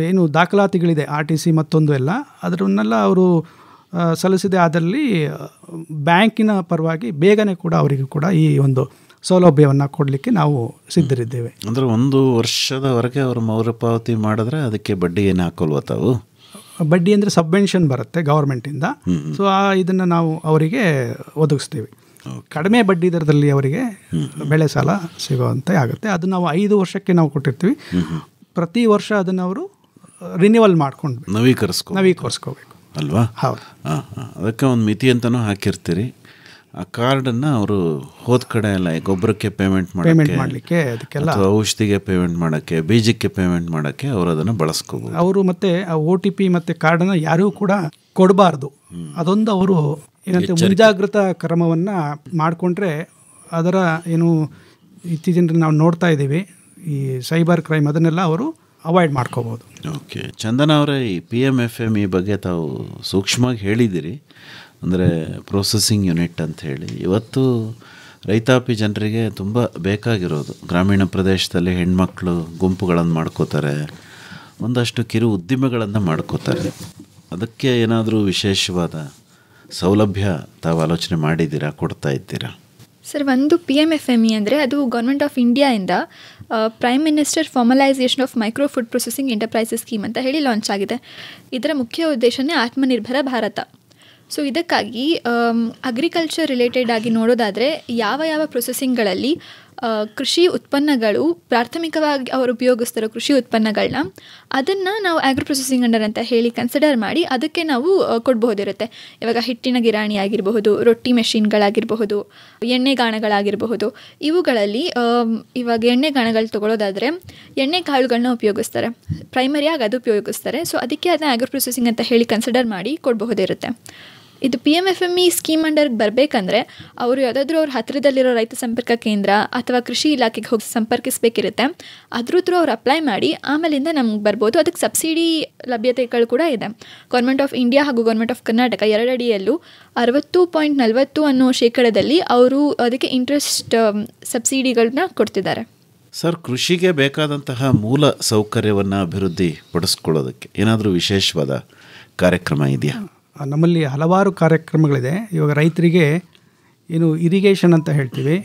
ಏನು ದಾಖಲಾತಿಗಳಿದೆ RTC ಮತ್ತೊಂದು ಎಲ್ಲ ಅದರನ್ನೆಲ್ಲ ಅವರು ಸಲ್ಲಿಸಿದೆ ಆದಲ್ಲಿ ಬ್ಯಾಂಕಿನ ಪರವಾಗಿ ಬೇಗನೆ ಕೂಡ ಅವರಿಗೆ ಕೂಡ ಈ ಒಂದು ಸೌಲಭ್ಯವನ್ನು ಕೊಡಲಿಕ್ಕೆ ನಾವು ಸಿದ್ಧರಿದ್ದೇವೆ. ಅಂದರೆ 1 ವರ್ಷದವರೆಗೆ ಅವರು ಮರುಪಾವತಿ ಮಾಡಿದ್ರೆ ಅದಕ್ಕೆ ಬಡ್ಡಿ ಏನು ಹಾಕೋಲ್ವ ತಾವು? ಬಡ್ಡಿ ಅಂದರೆ ಸಬ್ವೆನ್ಷನ್ ಬರುತ್ತೆ ಗೌರ್ಮೆಂಟಿಂದ. ಸೊ ಇದನ್ನು ನಾವು ಅವರಿಗೆ ಒದಗಿಸ್ತೀವಿ. ಕಡಿಮೆ ಬಡ್ಡಿ ದರದಲ್ಲಿ ಅವರಿಗೆ ಬೆಳೆ ಸಾಲ ಸಿಗುವಂತೆ ಆಗುತ್ತೆ. ಅದು ನಾವು 5 ವರ್ಷಕ್ಕೆ ನಾವು ಕೊಟ್ಟಿರ್ತೀವಿ. ಪ್ರತಿ ವರ್ಷ ಅದನ್ನು ಅವರು ರಿನ್ಯೂವಲ್ ಮಾಡ್ಕೊಂಡು ನವೀಕರಿಸ್ಕೋಬೇಕು ಅಲ್ವಾ? ಹೌದು. ಅದಕ್ಕೆ ಒಂದು ಮಿತಿ ಅಂತಲೂ ಹಾಕಿರ್ತೀರಿ. ಆ ಕಾರ್ಡನ್ನು ಅವರು ಹೋದ ಕಡೆ ಎಲ್ಲ ಗೊಬ್ಬರಕ್ಕೆ ಪೇಮೆಂಟ್ ಮಾಡಲಿಕ್ಕೆ, ಅದಕ್ಕೆಲ್ಲ ಔಷಧಿಗೆ ಪೇಮೆಂಟ್ ಮಾಡೋಕ್ಕೆ, ಬೀಜಕ್ಕೆ ಪೇಮೆಂಟ್ ಮಾಡೋಕ್ಕೆ ಅವರು ಅದನ್ನು ಬಳಸ್ಕೋಬೋದು. ಅವರು ಮತ್ತು ಆ OTP ಮತ್ತು ಕಾರ್ಡನ್ನು ಯಾರಿಗೂ ಕೂಡ ಕೊಡಬಾರ್ದು. ಅದೊಂದು ಅವರು ಏನಂತೆ ಮುಂಜಾಗ್ರತಾ ಕ್ರಮವನ್ನು ಮಾಡಿಕೊಂಡ್ರೆ ಅದರ ಏನು ಇತ್ತೀಚಿನ ನಾವು ನೋಡ್ತಾ ಇದ್ದೀವಿ ಈ ಸೈಬರ್ ಕ್ರೈಮ್, ಅದನ್ನೆಲ್ಲ ಅವರು ಅವಾಯ್ಡ್ ಮಾಡ್ಕೋಬೋದು. ಓಕೆ, ಚಂದನ ಅವರೇ, ಈ PMFME ಬಗ್ಗೆ ತಾವು ಸೂಕ್ಷ್ಮವಾಗಿ ಹೇಳಿದ್ದೀರಿ. ಅಂದರೆ ಪ್ರೊಸೆಸಿಂಗ್ ಯೂನಿಟ್ ಅಂತ ಹೇಳಿ ಇವತ್ತು ರೈತಾಪಿ ಜನರಿಗೆ ತುಂಬ ಬೇಕಾಗಿರೋದು. ಗ್ರಾಮೀಣ ಪ್ರದೇಶದಲ್ಲಿ ಹೆಣ್ಮಕ್ಳು ಗುಂಪುಗಳನ್ನು ಮಾಡ್ಕೋತಾರೆ, ಒಂದಷ್ಟು ಕಿರು ಉದ್ದಿಮೆಗಳನ್ನು ಮಾಡ್ಕೋತಾರೆ. ಅದಕ್ಕೆ ಏನಾದರೂ ವಿಶೇಷವಾದ ಸೌಲಭ್ಯ ತಾವು ಆಲೋಚನೆ ಮಾಡಿದ್ದೀರಾ, ಕೊಡ್ತಾ ಇದ್ದೀರಾ? ಸರ್, ಒಂದು PMFME ಅಂದರೆ ಅದು ಗೌರ್ಮೆಂಟ್ ಆಫ್ ಇಂಡಿಯಾಯಿಂದ prime minister formalisation of micro food processing enterprises scheme ಅಂತ ಹೇಳಿ ಲಾಂಚ್ ಆಗಿದೆ. ಇದರ ಮುಖ್ಯ ಉದ್ದೇಶನೇ ಆತ್ಮನಿರ್ಭರ ಭಾರತ. ಸೊ ಇದಕ್ಕಾಗಿ ಅಗ್ರಿಕಲ್ಚರ್ ರಿಲೇಟೆಡ್ ಆಗಿ ನೋಡೋದಾದರೆ ಯಾವ ಪ್ರೊಸೆಸಿಂಗ್ಗಳಲ್ಲಿ ಕೃಷಿ ಉತ್ಪನ್ನಗಳು ಪ್ರಾಥಮಿಕವಾಗಿ ಅವರು ಉಪಯೋಗಿಸ್ತಾರೋ ಕೃಷಿ ಉತ್ಪನ್ನಗಳನ್ನ ಅದನ್ನು ನಾವು ಆಗ್ರೋ ಪ್ರೊಸೆಸಿಂಗ್ ಅಂಡರ್ ಅಂತ ಹೇಳಿ ಕನ್ಸಿಡರ್ ಮಾಡಿ ಅದಕ್ಕೆ ನಾವು ಕೊಡಬಹುದಿರುತ್ತೆ. ಇವಾಗ ಹಿಟ್ಟಿನ ಗಿರಾಣಿ ಆಗಿರಬಹುದು, ರೊಟ್ಟಿ ಮೆಷಿನ್ಗಳಾಗಿರಬಹುದು, ಎಣ್ಣೆಗಾಣಗಳಾಗಿರಬಹುದು. ಇವುಗಳಲ್ಲಿ ಇವಾಗ ಎಣ್ಣೆಗಾಣಗಳು ತೊಗೊಳ್ಳೋದಾದರೆ ಎಣ್ಣೆ ಕಾಳುಗಳನ್ನ ಉಪಯೋಗಿಸ್ತಾರೆ, ಪ್ರೈಮರಿಯಾಗಿ ಅದು ಉಪಯೋಗಿಸ್ತಾರೆ. ಸೊ ಅದಕ್ಕೆ ಅದನ್ನ ಆಗ್ರೋ ಪ್ರೊಸೆಸಿಂಗ್ ಅಂತ ಹೇಳಿ ಕನ್ಸಿಡರ್ ಮಾಡಿ ಕೊಡಬಹುದಿರುತ್ತೆ. ಇದು PMFME ಸ್ಕೀಮ್ ಅಂಡರ್ಗೆ ಬರಬೇಕಂದ್ರೆ ಅವರು ಯಾವುದಾದ್ರೂ ಅವ್ರ ಹತ್ತಿರದಲ್ಲಿರೋ ರೈತ ಸಂಪರ್ಕ ಕೇಂದ್ರ ಅಥವಾ ಕೃಷಿ ಇಲಾಖೆಗೆ ಹೋಗಿ ಸಂಪರ್ಕಿಸಬೇಕಿರುತ್ತೆ. ಅದ್ರ ಥ್ರೂ ಅವ್ರು ಅಪ್ಲೈ ಮಾಡಿ ಆಮೇಲಿಂದ ನಮ್ಗೆ ಬರ್ಬೋದು. ಅದಕ್ಕೆ ಸಬ್ಸಿಡಿ ಲಭ್ಯತೆಗಳು ಕೂಡ ಇದೆ. ಗೌರ್ಮೆಂಟ್ ಆಫ್ ಇಂಡಿಯಾ ಹಾಗೂ ಗೌರ್ಮೆಂಟ್ ಆಫ್ ಕರ್ನಾಟಕ ಎರಡಡಿಯಲ್ಲೂ 60.40 ಅನ್ನೋ ಶೇಕಡದಲ್ಲಿ ಅವರು ಅದಕ್ಕೆ ಇಂಟ್ರೆಸ್ಟ್ ಸಬ್ಸಿಡಿಗಳನ್ನ ಕೊಡ್ತಿದ್ದಾರೆ. ಸರ್, ಕೃಷಿಗೆ ಬೇಕಾದಂತಹ ಮೂಲ ಸೌಕರ್ಯವನ್ನು ಅಭಿವೃದ್ಧಿ ಪಡಿಸ್ಕೊಳ್ಳೋದಕ್ಕೆ ಏನಾದರೂ ವಿಶೇಷವಾದ ಕಾರ್ಯಕ್ರಮ ಇದೆಯಾ? ನಮ್ಮಲ್ಲಿ ಹಲವಾರು ಕಾರ್ಯಕ್ರಮಗಳಿದೆ. ಇವಾಗ ರೈತರಿಗೆ ಏನು ಇರಿಗೇಷನ್ ಅಂತ ಹೇಳ್ತೀವಿ,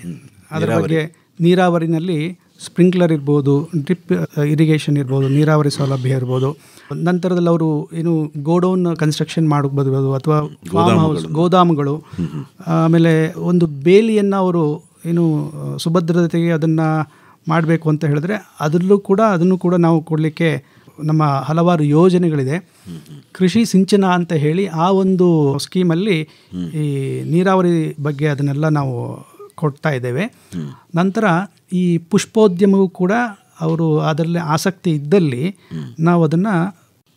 ಅದರ ಬಗ್ಗೆ ನೀರಾವರಿನಲ್ಲಿ ಸ್ಪ್ರಿಂಕ್ಲರ್ ಇರ್ಬೋದು, ಡ್ರಿಪ್ ಇರಿಗೇಷನ್ ಇರ್ಬೋದು, ನೀರಾವರಿ ಸೌಲಭ್ಯ ಇರ್ಬೋದು. ನಂತರದಲ್ಲಿ ಅವರು ಏನು ಗೋಡೌನ್ ಕನ್ಸ್ಟ್ರಕ್ಷನ್ ಮಾಡಬಹುದು ಅಥವಾ ಫಾರ್ಮ್ ಹೌಸ್, ಗೋದಾಮುಗಳು, ಆಮೇಲೆ ಒಂದು ಬೇಲಿಯನ್ನು ಅವರು ಏನು ಸುಭದ್ರತೆಗೆ ಅದನ್ನು ಮಾಡಬೇಕು ಅಂತ ಹೇಳಿದ್ರೆ ಅದನ್ನು ಕೂಡ ನಾವು ಕೊಡಲಿಕ್ಕೆ ನಮ್ಮ ಹಲವಾರು ಯೋಜನೆಗಳಿದೆ. ಕೃಷಿ ಸಿಂಚನ ಅಂತ ಹೇಳಿ ಆ ಒಂದು ಸ್ಕೀಮಲ್ಲಿ ಈ ನೀರಾವರಿ ಬಗ್ಗೆ ಅದನ್ನೆಲ್ಲ ನಾವು ಕೊಡ್ತಾ ಇದ್ದೇವೆ. ನಂತರ ಈ ಪುಷ್ಪೋದ್ಯಮವೂ ಕೂಡ ಅವರು ಅದರಲ್ಲಿ ಆಸಕ್ತಿ ಇದ್ದಲ್ಲಿ ನಾವು ಅದನ್ನು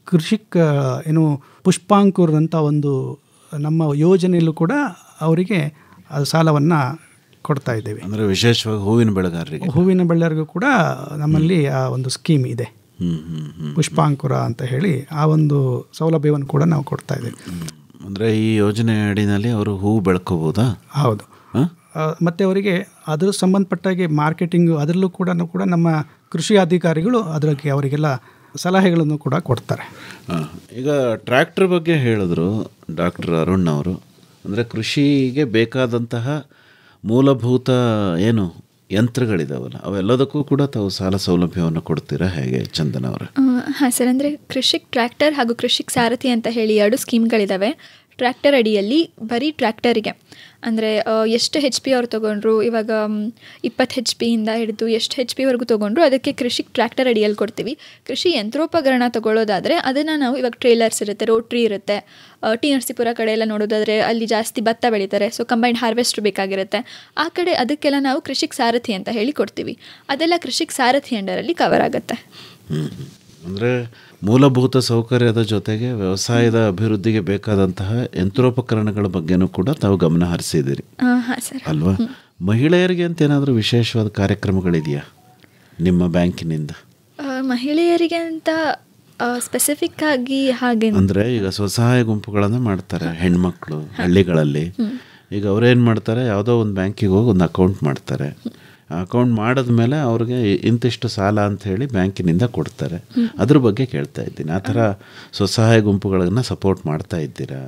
ಕೃಷಿಕ್ ಏನು ಪುಷ್ಪಾಂಕುರ್ ಅಂತ ಒಂದು ನಮ್ಮ ಯೋಜನೆಯಲ್ಲೂ ಕೂಡ ಅವರಿಗೆ ಸಾಲವನ್ನು ಕೊಡ್ತಾ ಇದ್ದೇವೆ. ಅಂದರೆ ವಿಶೇಷವಾಗಿ ಹೂವಿನ ಬೆಳೆಗಾರರಿಗೂ ಕೂಡ ನಮ್ಮಲ್ಲಿ ಆ ಒಂದು ಸ್ಕೀಮ್ ಇದೆ, ಪುಷ್ಪಾಂಕುರ ಅಂತ ಹೇಳಿ ಆ ಒಂದು ಸೌಲಭ್ಯವನ್ನು ಕೂಡ ನಾವು ಕೊಡ್ತಾ ಇದ್ದೇವೆ. ಅಂದರೆ ಈ ಯೋಜನೆ ಅಡಿನಲ್ಲಿ ಅವರು ಹೂವು ಬೆಳ್ಕೋಬೋದಾ? ಹೌದು. ಮತ್ತು ಅವರಿಗೆ ಅದರ ಸಂಬಂಧಪಟ್ಟಾಗಿ ಮಾರ್ಕೆಟಿಂಗು ಅದರಲ್ಲೂ ಕೂಡ ನಮ್ಮ ಕೃಷಿ ಅಧಿಕಾರಿಗಳು ಅದಕ್ಕೆ ಅವರಿಗೆಲ್ಲ ಸಲಹೆಗಳನ್ನು ಕೂಡ ಕೊಡ್ತಾರೆ. ಈಗ ಟ್ರ್ಯಾಕ್ಟರ್ ಬಗ್ಗೆ ಹೇಳಿದ್ರು ಡಾಕ್ಟರ್ ಅರುಣ್ ಅವರು. ಅಂದರೆ ಕೃಷಿಗೆ ಬೇಕಾದಂತಹ ಮೂಲಭೂತ ಏನು ಯಂತ್ರಗಳಿದಾವಲ್ಲ ಅವೆಲ್ಲದಕ್ಕೂ ಕೂಡ ತಾವು ಸಾಲ ಸೌಲಭ್ಯವನ್ನು ಕೊಡ್ತೀರಾ ಹೇಗೆ ಚಂದನ ಅವರ? ಹಾಂ ಸರ್, ಅಂದರೆ ಕೃಷಿಕ್ ಟ್ರ್ಯಾಕ್ಟರ್ ಹಾಗೂ ಕೃಷಿಕ್ ಸಾರಥಿ ಅಂತ ಹೇಳಿ 2 ಸ್ಕೀಮ್ಗಳಿದ್ದಾವೆ. ಟ್ರ್ಯಾಕ್ಟರ್ ಅಡಿಯಲ್ಲಿ ಬರೀ ಟ್ರ್ಯಾಕ್ಟರಿಗೆ ಅಂದರೆ ಎಷ್ಟು HP ಅವ್ರು ತೊಗೊಂಡ್ರು, ಇವಾಗ 20 HP ಇಂದ ಹಿಡಿದು ಎಷ್ಟು HP ವರೆಗೂ ತೊಗೊಂಡ್ರು ಅದಕ್ಕೆ ಕೃಷಿಕ್ ಟ್ರ್ಯಾಕ್ಟರ್ ಅಡಿಯಲ್ಲಿ ಕೊಡ್ತೀವಿ. ಕೃಷಿ ಯಂತ್ರೋಪಕರಣ ತೊಗೊಳ್ಳೋದಾದರೆ ಅದನ್ನು ನಾವು ಇವಾಗ ಟ್ರೇಲರ್ಸ್ ಇರುತ್ತೆ, ರೋಟ್ರಿ ಇರುತ್ತೆ. ಟಿ ನರಸೀಪುರ ಕಡೆ ಎಲ್ಲ ನೋಡೋದಾದರೆ ಅಲ್ಲಿ ಜಾಸ್ತಿ ಭತ್ತ ಬೆಳೀತಾರೆ, ಸೊ ಕಂಬೈನ್ಡ್ ಹಾರ್ವೆಸ್ಟ್ರ್ ಬೇಕಾಗಿರುತ್ತೆ. ಆ ಕಡೆ ಅದಕ್ಕೆಲ್ಲ ನಾವು ಕೃಷಿಕ್ ಸಾರಥಿ ಅಂತ ಹೇಳಿ ಕೊಡ್ತೀವಿ. ಅದೆಲ್ಲ ಕೃಷಿಕ್ ಸಾರಥಿ ಅಂಡರಲ್ಲಿ ಕವರ್ ಆಗುತ್ತೆ. ಅಂದರೆ ಮೂಲಭೂತ ಸೌಕರ್ಯದ ಜೊತೆಗೆ ವ್ಯವಸಾಯದ ಅಭಿವೃದ್ಧಿಗೆ ಬೇಕಾದಂತಹ ಯಂತ್ರೋಪಕರಣಗಳ ಬಗ್ಗೆನೂ ಕೂಡ ತಾವು ಗಮನ ಹರಿಸಿದ್ದೀರಿ ಅಲ್ವಾ? ಮಹಿಳೆಯರಿಗೆ ಅಂತ ಏನಾದರೂ ವಿಶೇಷವಾದ ಕಾರ್ಯಕ್ರಮಗಳಿದೆಯಾ ನಿಮ್ಮ ಬ್ಯಾಂಕಿನಿಂದ? ಮಹಿಳೆಯರಿಗೆ ಅಂತ ಸ್ಪೆಸಿಫಿಕ್ ಆಗಿ ಹಾಗೆ ಅಂದರೆ ಈಗ ಸ್ವಸಹಾಯ ಗುಂಪುಗಳನ್ನು ಮಾಡ್ತಾರೆ ಹೆಣ್ಮಕ್ಳು ಹಳ್ಳಿಗಳಲ್ಲಿ. ಈಗ ಅವ್ರೇನು ಮಾಡ್ತಾರೆ, ಯಾವುದೋ ಒಂದು ಬ್ಯಾಂಕಿಗೆ ಹೋಗಿ ಒಂದು ಅಕೌಂಟ್ ಮಾಡ್ತಾರೆ. ಅಕೌಂಟ್ ಮಾಡಿದ್ಮೇಲೆ ಅವ್ರಿಗೆ ಇಂತಿಷ್ಟು ಸಾಲ ಅಂತ ಹೇಳಿ ಬ್ಯಾಂಕಿನಿಂದ ಕೊಡ್ತಾರೆ. ಅದ್ರ ಬಗ್ಗೆ ಕೇಳ್ತಾ ಇದ್ದೀನಿ. ಆ ಥರ ಸ್ವಸಹಾಯ ಗುಂಪುಗಳನ್ನ ಸಪೋರ್ಟ್ ಮಾಡ್ತಾ ಇದ್ದೀರಾ?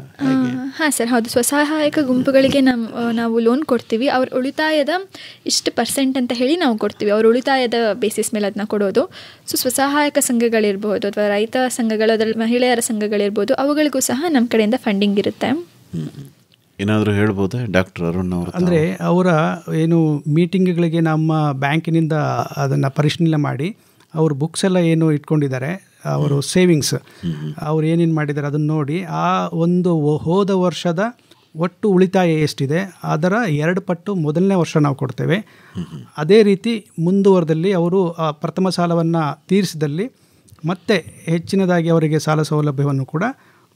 ಹಾಂ ಸರ್, ಹೌದು. ಸ್ವಸಹಾಯಕ ಗುಂಪುಗಳಿಗೆ ನಾವು ಲೋನ್ ಕೊಡ್ತೀವಿ. ಅವ್ರ ಉಳಿತಾಯದ ಇಷ್ಟು % ಅಂತ ಹೇಳಿ ನಾವು ಕೊಡ್ತೀವಿ. ಅವ್ರ ಉಳಿತಾಯದ ಬೇಸಿಸ್ ಮೇಲೆ ಅದನ್ನ ಕೊಡೋದು. ಸೊ ಸ್ವಸಹಾಯಕ ಸಂಘಗಳಿರ್ಬೋದು ಅಥವಾ ರೈತ ಸಂಘಗಳು, ಅದರಲ್ಲಿ ಮಹಿಳೆಯರ ಸಂಘಗಳಿರ್ಬೋದು, ಅವುಗಳಿಗೂ ಸಹ ನಮ್ಮ ಕಡೆಯಿಂದ ಫಂಡಿಂಗ್ ಇರುತ್ತೆ. ಏನಾದರೂ ಹೇಳ್ಬೋದಾ ಡಾಕ್ಟರ್ ಅರುಣ್ ಅವರು? ಅಂದರೆ ಅವರ ಏನು ಮೀಟಿಂಗ್ಗಳಿಗೆ ನಮ್ಮ ಬ್ಯಾಂಕಿನಿಂದ ಅದನ್ನು ಪರಿಶೀಲನೆ ಮಾಡಿ ಅವ್ರ ಬುಕ್ಸ್ ಎಲ್ಲ ಏನು ಇಟ್ಕೊಂಡಿದ್ದಾರೆ, ಅವರು ಸೇವಿಂಗ್ಸ್ ಅವ್ರು ಏನೇನು ಮಾಡಿದ್ದಾರೆ ಅದನ್ನು ನೋಡಿ ಆ ಒಂದು ಹೋದ ವರ್ಷದ ಒಟ್ಟು ಉಳಿತಾಯ ಎಷ್ಟಿದೆ ಅದರ 2 ಪಟ್ಟು ಮೊದಲನೇ ವರ್ಷ ನಾವು ಕೊಡ್ತೇವೆ. ಅದೇ ರೀತಿ ಮುಂದುವರೆದಲ್ಲಿ ಅವರು ಪ್ರಥಮ ಸಾಲವನ್ನು ತೀರಿಸಿದಲ್ಲಿ ಮತ್ತೆ ಹೆಚ್ಚಿನದಾಗಿ ಅವರಿಗೆ ಸಾಲ ಸೌಲಭ್ಯವನ್ನು ಕೂಡ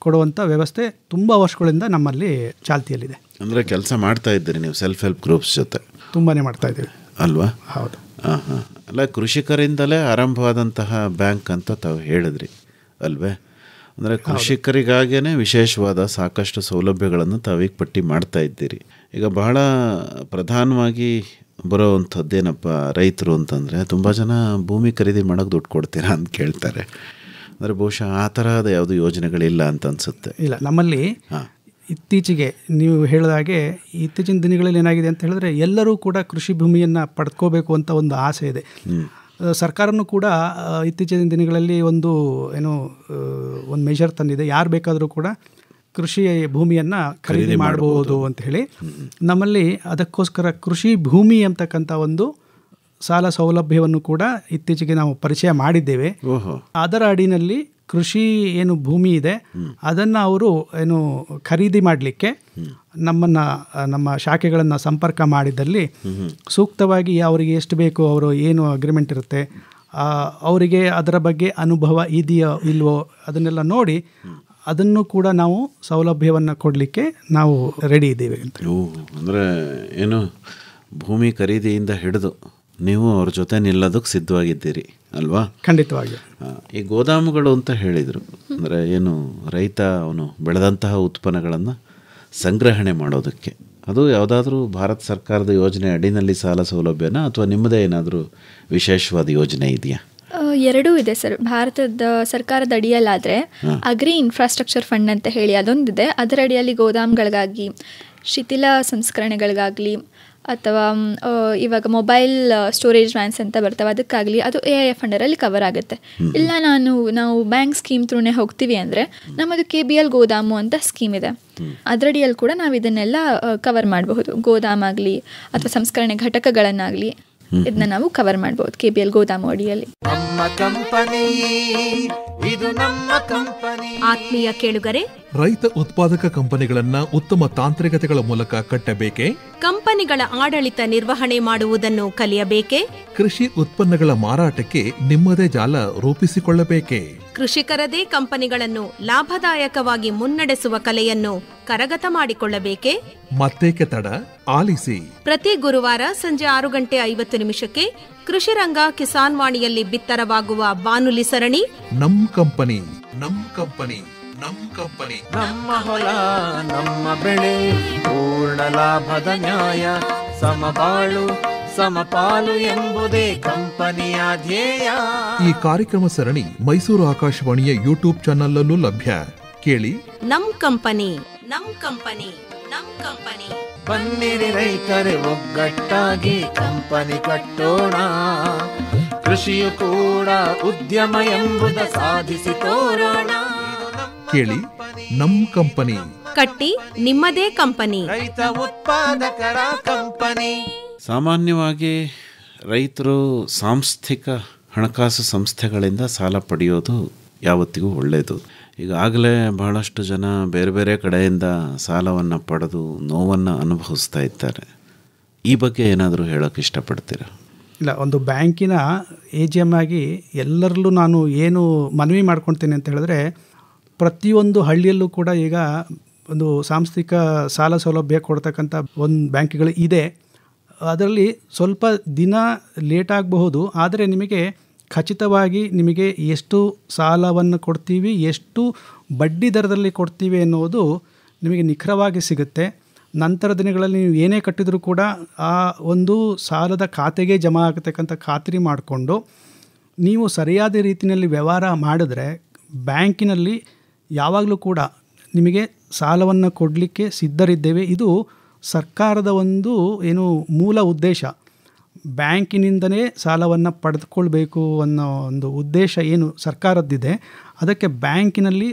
ಕೊಡುವಂಥ ವ್ಯವಸ್ಥೆ ತುಂಬ ವರ್ಷಗಳಿಂದ ನಮ್ಮಲ್ಲಿ ಚಾಲ್ತಿಯಲ್ಲಿದೆ. ಅಂದರೆ ಕೆಲಸ ಮಾಡ್ತಾ ಇದ್ದೀರಿ ನೀವು ಸೆಲ್ಫ್ ಹೆಲ್ಪ್ ಗ್ರೂಪ್ಸ್ ಜೊತೆ? ತುಂಬಾ ಮಾಡ್ತಾ ಇದ್ದೀವಿ ಅಲ್ವಾ? ಹೌದು. ಅಲ್ಲ, ಕೃಷಿಕರಿಂದಲೇ ಆರಂಭವಾದಂತಹ ಬ್ಯಾಂಕ್ ಅಂತ ತಾವು ಹೇಳಿದ್ರಿ ಅಲ್ವೇ? ಅಂದರೆ ಕೃಷಿಕರಿಗಾಗೇ ವಿಶೇಷವಾದ ಸಾಕಷ್ಟು ಸೌಲಭ್ಯಗಳನ್ನು ತಾವೀಗ ಪಟ್ಟಿ ಮಾಡ್ತಾ ಇದ್ದೀರಿ. ಈಗ ಬಹಳ ಪ್ರಧಾನವಾಗಿ ಬರೋವಂಥದ್ದೇನಪ್ಪ ರೈತರು ಅಂತಂದರೆ ತುಂಬ ಜನ ಭೂಮಿ ಖರೀದಿ ಮಾಡೋಕ್ಕೆ ದುಡ್ಡು ಕೊಡ್ತೀರಾ ಅಂತ ಕೇಳ್ತಾರೆ. ಅಂದರೆ ಬಹುಶಃ ಆ ತರಹದ ಯಾವುದು ಯೋಜನೆಗಳಿಲ್ಲ ಅಂತ ಅನಿಸುತ್ತೆ. ಇಲ್ಲ, ನಮ್ಮಲ್ಲಿ ಇತ್ತೀಚೆಗೆ ನೀವು ಹೇಳಿದ ಹಾಗೆ ಇತ್ತೀಚಿನ ದಿನಗಳಲ್ಲಿ ಏನಾಗಿದೆ ಅಂತ ಹೇಳಿದ್ರೆ ಎಲ್ಲರೂ ಕೂಡ ಕೃಷಿ ಭೂಮಿಯನ್ನು ಪಡ್ಕೋಬೇಕು ಅಂತ ಒಂದು ಆಸೆ ಇದೆ. ಸರ್ಕಾರನೂ ಕೂಡ ಇತ್ತೀಚಿನ ದಿನಗಳಲ್ಲಿ ಒಂದು ಮೆಷರ್ ತಂದಿದೆ, ಯಾರು ಬೇಕಾದರೂ ಕೂಡ ಕೃಷಿ ಭೂಮಿಯನ್ನು ಖರೀದಿ ಮಾಡಬಹುದು ಅಂತ ಹೇಳಿ. ನಮ್ಮಲ್ಲಿ ಅದಕ್ಕೋಸ್ಕರ ಕೃಷಿ ಭೂಮಿ ಅಂತಕ್ಕಂಥ ಒಂದು ಸಾಲ ಸೌಲಭ್ಯವನ್ನು ಕೂಡ ಇತ್ತೀಚೆಗೆ ನಾವು ಪರಿಚಯ ಮಾಡಿದ್ದೇವೆ. ಓಹೋ. ಅದರ ಅಡಿನಲ್ಲಿ ಕೃಷಿ ಏನು ಭೂಮಿ ಇದೆ ಅದನ್ನು ಅವರು ಏನು ಖರೀದಿ ಮಾಡಲಿಕ್ಕೆ ನಮ್ಮ ಶಾಖೆಗಳನ್ನು ಸಂಪರ್ಕ ಮಾಡಿದಲ್ಲಿ ಸೂಕ್ತವಾಗಿ ಅವರಿಗೆ ಎಷ್ಟು ಬೇಕು, ಅವರು ಏನು ಅಗ್ರಿಮೆಂಟ್ ಇರುತ್ತೆ, ಅವರಿಗೆ ಅದರ ಬಗ್ಗೆ ಅನುಭವ ಇದೆಯೋ ಇಲ್ವೋ ಅದನ್ನೆಲ್ಲ ನೋಡಿ ಅದನ್ನು ಕೂಡ ನಾವು ಸೌಲಭ್ಯವನ್ನು ಕೊಡಲಿಕ್ಕೆ ನಾವು ರೆಡಿ ಇದ್ದೇವೆ ಅಂತ. ಅಂದರೆ ಏನು ಭೂಮಿ ಖರೀದಿಯಿಂದ ಹಿಡಿದು ನೀವು ಅವ್ರ ಜೊತೆ ನಿಲ್ಲೋದಕ್ಕೆ ಸಿದ್ಧವಾಗಿದ್ದೀರಿ ಅಲ್ವಾ? ಖಂಡಿತವಾಗಿ. ಈ ಗೋದಾಮುಗಳು ಅಂತ ಹೇಳಿದರು, ಅಂದರೆ ಏನು ರೈತ ಅವನು ಬೆಳೆದಂತಹ ಉತ್ಪನ್ನಗಳನ್ನು ಸಂಗ್ರಹಣೆ ಮಾಡೋದಕ್ಕೆ, ಅದು ಯಾವುದಾದ್ರೂ ಭಾರತ ಸರ್ಕಾರದ ಯೋಜನೆ ಅಡಿನಲ್ಲಿ ಸಾಲ ಸೌಲಭ್ಯನ ಅಥವಾ ನಿಮ್ಮದೇ ಏನಾದರೂ ವಿಶೇಷವಾದ ಯೋಜನೆ ಇದೆಯಾ? ಎರಡೂ ಇದೆ ಸರ್. ಭಾರತದ ಸರ್ಕಾರದ ಅಡಿಯಲ್ಲಾದರೆ ಅಗ್ರಿ ಇನ್ಫ್ರಾಸ್ಟ್ರಕ್ಚರ್ ಫಂಡ್ ಅಂತ ಹೇಳಿ ಅದೊಂದಿದೆ. ಅದರ ಅಡಿಯಲ್ಲಿ ಗೋದಾಮ್ಗಳಿಗಾಗಿ, ಶಿಥಿಲ ಸಂಸ್ಕರಣೆಗಳಿಗಾಗಲಿ ಅಥವಾ ಇವಾಗ ಮೊಬೈಲ್ ಸ್ಟೋರೇಜ್ ವ್ಯಾನ್ಸ್ ಅಂತ ಬರ್ತವೆ ಅದಕ್ಕಾಗಲಿ ಅದು AIF ಫಂಡರಲ್ಲಿ ಕವರ್ ಆಗುತ್ತೆ. ಇಲ್ಲ ನಾವು ಬ್ಯಾಂಕ್ ಸ್ಕೀಮ್ ಥ್ರೂನೇ ಹೋಗ್ತೀವಿ ಅಂದರೆ ನಮ್ಮದು KBL ಗೋದಾಮು ಅಂತ ಸ್ಕೀಮ್ ಇದೆ. ಅದರಡಿಯಲ್ಲಿ ಕೂಡ ನಾವು ಇದನ್ನೆಲ್ಲ ಕವರ್ ಮಾಡಬಹುದು. ಗೋದಾಮ್ ಆಗಲಿ ಅಥವಾ ಸಂಸ್ಕರಣೆ ಘಟಕಗಳನ್ನಾಗಲಿ ಇದನ್ನ ನಾವು ಕವರ್ ಮಾಡಬಹುದು KBL ಗೋದಾಮು ಅಡಿಯಲ್ಲಿ. ಆತ್ಮೀಯ ಕೇಳುಗರೆ, ರೈತ ಉತ್ಪಾದಕ ಕಂಪನಿಗಳನ್ನ ಉತ್ತಮ ತಾಂತ್ರಿಕತೆಗಳ ಮೂಲಕ ಕಟ್ಟಬೇಕೆ? ಕಂಪನಿಗಳ ಆಡಳಿತ ನಿರ್ವಹಣೆ ಮಾಡುವುದನ್ನು ಕಲಿಯಬೇಕೆ? ಕೃಷಿ ಉತ್ಪನ್ನಗಳ ಮಾರಾಟಕ್ಕೆ ನಿಮ್ಮದೇ ಜಾಲ ರೂಪಿಸಿಕೊಳ್ಳಬೇಕೆ? ಕೃಷಿಕರದೇ ಕಂಪನಿಗಳನ್ನು ಲಾಭದಾಯಕವಾಗಿ ಮುನ್ನಡೆಸುವ ಕಲೆಯನ್ನು ಕರಗತ ಮಾಡಿಕೊಳ್ಳಬೇಕೆ? ಮತ್ತೇಕೆ ತಡ, ಆಲಿಸಿ. ಪ್ರತಿ ಗುರುವಾರ ಸಂಜೆ 6:50 ಕೃಷಿ ರಂಗ ಕಿಸಾನ್ ವಾಣಿಯಲ್ಲಿ ಬಿತ್ತರವಾಗುವ ಬಾನುಲಿ ಸರಣಿ ನಮ್ ಕಂಪನಿ, ನಮ್ ಕಂಪನಿ, ನಮ್ ಕಂಪನಿ. ನಮ್ಮ ಹೊಲ ನಮ್ಮ ಬೆಳೆ ಪೂರ್ಣ ಲಾಭದ ನ್ಯಾಯ, ಸಮಬಾಳು ಸಮಪಾಲು ಎಂಬುದೇ ಕಂಪನಿಯ ಧ್ಯೇಯ. ಈ ಕಾರ್ಯಕ್ರಮ ಸರಣಿ ಮೈಸೂರು ಆಕಾಶವಾಣಿಯ ಯೂಟ್ಯೂಬ್ ಚಾನಲ್ ಅಲ್ಲೂ ಲಭ್ಯ. ಕೇಳಿ ನಮ್ ಕಂಪನಿ, ನಮ್ ಕಂಪನಿ, ನಮ್ ಕಂಪನಿ. ಬನ್ನಿರಿ ರೈತರೇ ಒಗ್ಗಟ್ಟಾಗಿ ಕಂಪನಿ ಕಟ್ಟೋಣ, ಕೃಷಿಯು ಕೂಡ ಉದ್ಯಮ ಎಂಬುದ ಸಾಧಿಸಿ ತೋರೋಣ. ಕೇಳಿ ನಮ್ ಕಂಪನಿ, ಕಟ್ಟಿ ನಿಮ್ಮದೇ ಕಂಪನಿ, ರೈತ ಉತ್ಪಾದಕರ ಕಂಪನಿ. ಸಾಮಾನ್ಯವಾಗಿ ರೈತರು ಸಾಂಸ್ಥಿಕ ಹಣಕಾಸು ಸಂಸ್ಥೆಗಳಿಂದ ಸಾಲ ಪಡೆಯೋದು ಯಾವತ್ತಿಗೂ ಒಳ್ಳೆಯದು. ಈಗಾಗಲೇ ಬಹಳಷ್ಟು ಜನ ಬೇರೆ ಬೇರೆ ಕಡೆಯಿಂದ ಸಾಲವನ್ನು ಪಡೆದು ನೋವನ್ನು ಅನುಭವಿಸ್ತಾ ಇದ್ದಾರೆ. ಈ ಬಗ್ಗೆ ಏನಾದರೂ ಹೇಳೋಕ್ಕೆ ಇಷ್ಟಪಡ್ತೀರಾ? ಇಲ್ಲ, ಒಂದು ಬ್ಯಾಂಕಿನ AGM ಆಗಿ ಎಲ್ಲರಲ್ಲೂ ನಾನು ಏನು ಮನವಿ ಮಾಡ್ಕೊಳ್ತೀನಿ ಅಂತ ಹೇಳಿದ್ರೆ, ಪ್ರತಿಯೊಂದು ಹಳ್ಳಿಯಲ್ಲೂ ಕೂಡ ಈಗ ಒಂದು ಸಾಂಸ್ಥಿಕ ಸಾಲ ಸೌಲಭ್ಯ ಕೊಡ್ತಕ್ಕಂಥ ಒಂದು ಬ್ಯಾಂಕ್ಗಳು ಇದೆ. ಅದರಲ್ಲಿ ಸ್ವಲ್ಪ ದಿನ ಲೇಟ್ ಆಗಬಹುದು, ಆದರೆ ನಿಮಗೆ ಖಚಿತವಾಗಿ ನಿಮಗೆ ಎಷ್ಟು ಸಾಲವನ್ನು ಕೊಡ್ತೀವಿ, ಎಷ್ಟು ಬಡ್ಡಿ ದರದಲ್ಲಿ ಕೊಡ್ತೀವಿ ಎನ್ನುವುದು ನಿಮಗೆ ನಿಖರವಾಗಿ ಸಿಗುತ್ತೆ. ನಂತರ ದಿನಗಳಲ್ಲಿ ನೀವು ಏನೇ ಕಟ್ಟಿದರೂ ಕೂಡ ಆ ಒಂದು ಸಾಲದ ಖಾತೆಗೆ ಜಮಾ ಆಗತಕ್ಕಂಥ ಖಾತ್ರಿ ಮಾಡಿಕೊಂಡು ನೀವು ಸರಿಯಾದ ರೀತಿಯಲ್ಲಿ ವ್ಯವಹಾರ ಮಾಡಿದ್ರೆ ಬ್ಯಾಂಕಿನಲ್ಲಿ ಯಾವಾಗಲೂ ಕೂಡ ನಿಮಗೆ ಸಾಲವನ್ನು ಕೊಡಲಿಕ್ಕೆ ಸಿದ್ಧರಿದ್ದೇವೆ. ಇದು ಸರ್ಕಾರದ ಒಂದು ಏನು ಮೂಲ ಉದ್ದೇಶ. ಬ್ಯಾಂಕಿನಿಂದಲೇ ಸಾಲವನ್ನು ಪಡೆದುಕೊಳ್ಬೇಕು ಅನ್ನೋ ಒಂದು ಉದ್ದೇಶ ಏನು ಸರ್ಕಾರದ್ದಿದೆ. ಅದಕ್ಕೆ ಬ್ಯಾಂಕಿನಲ್ಲಿ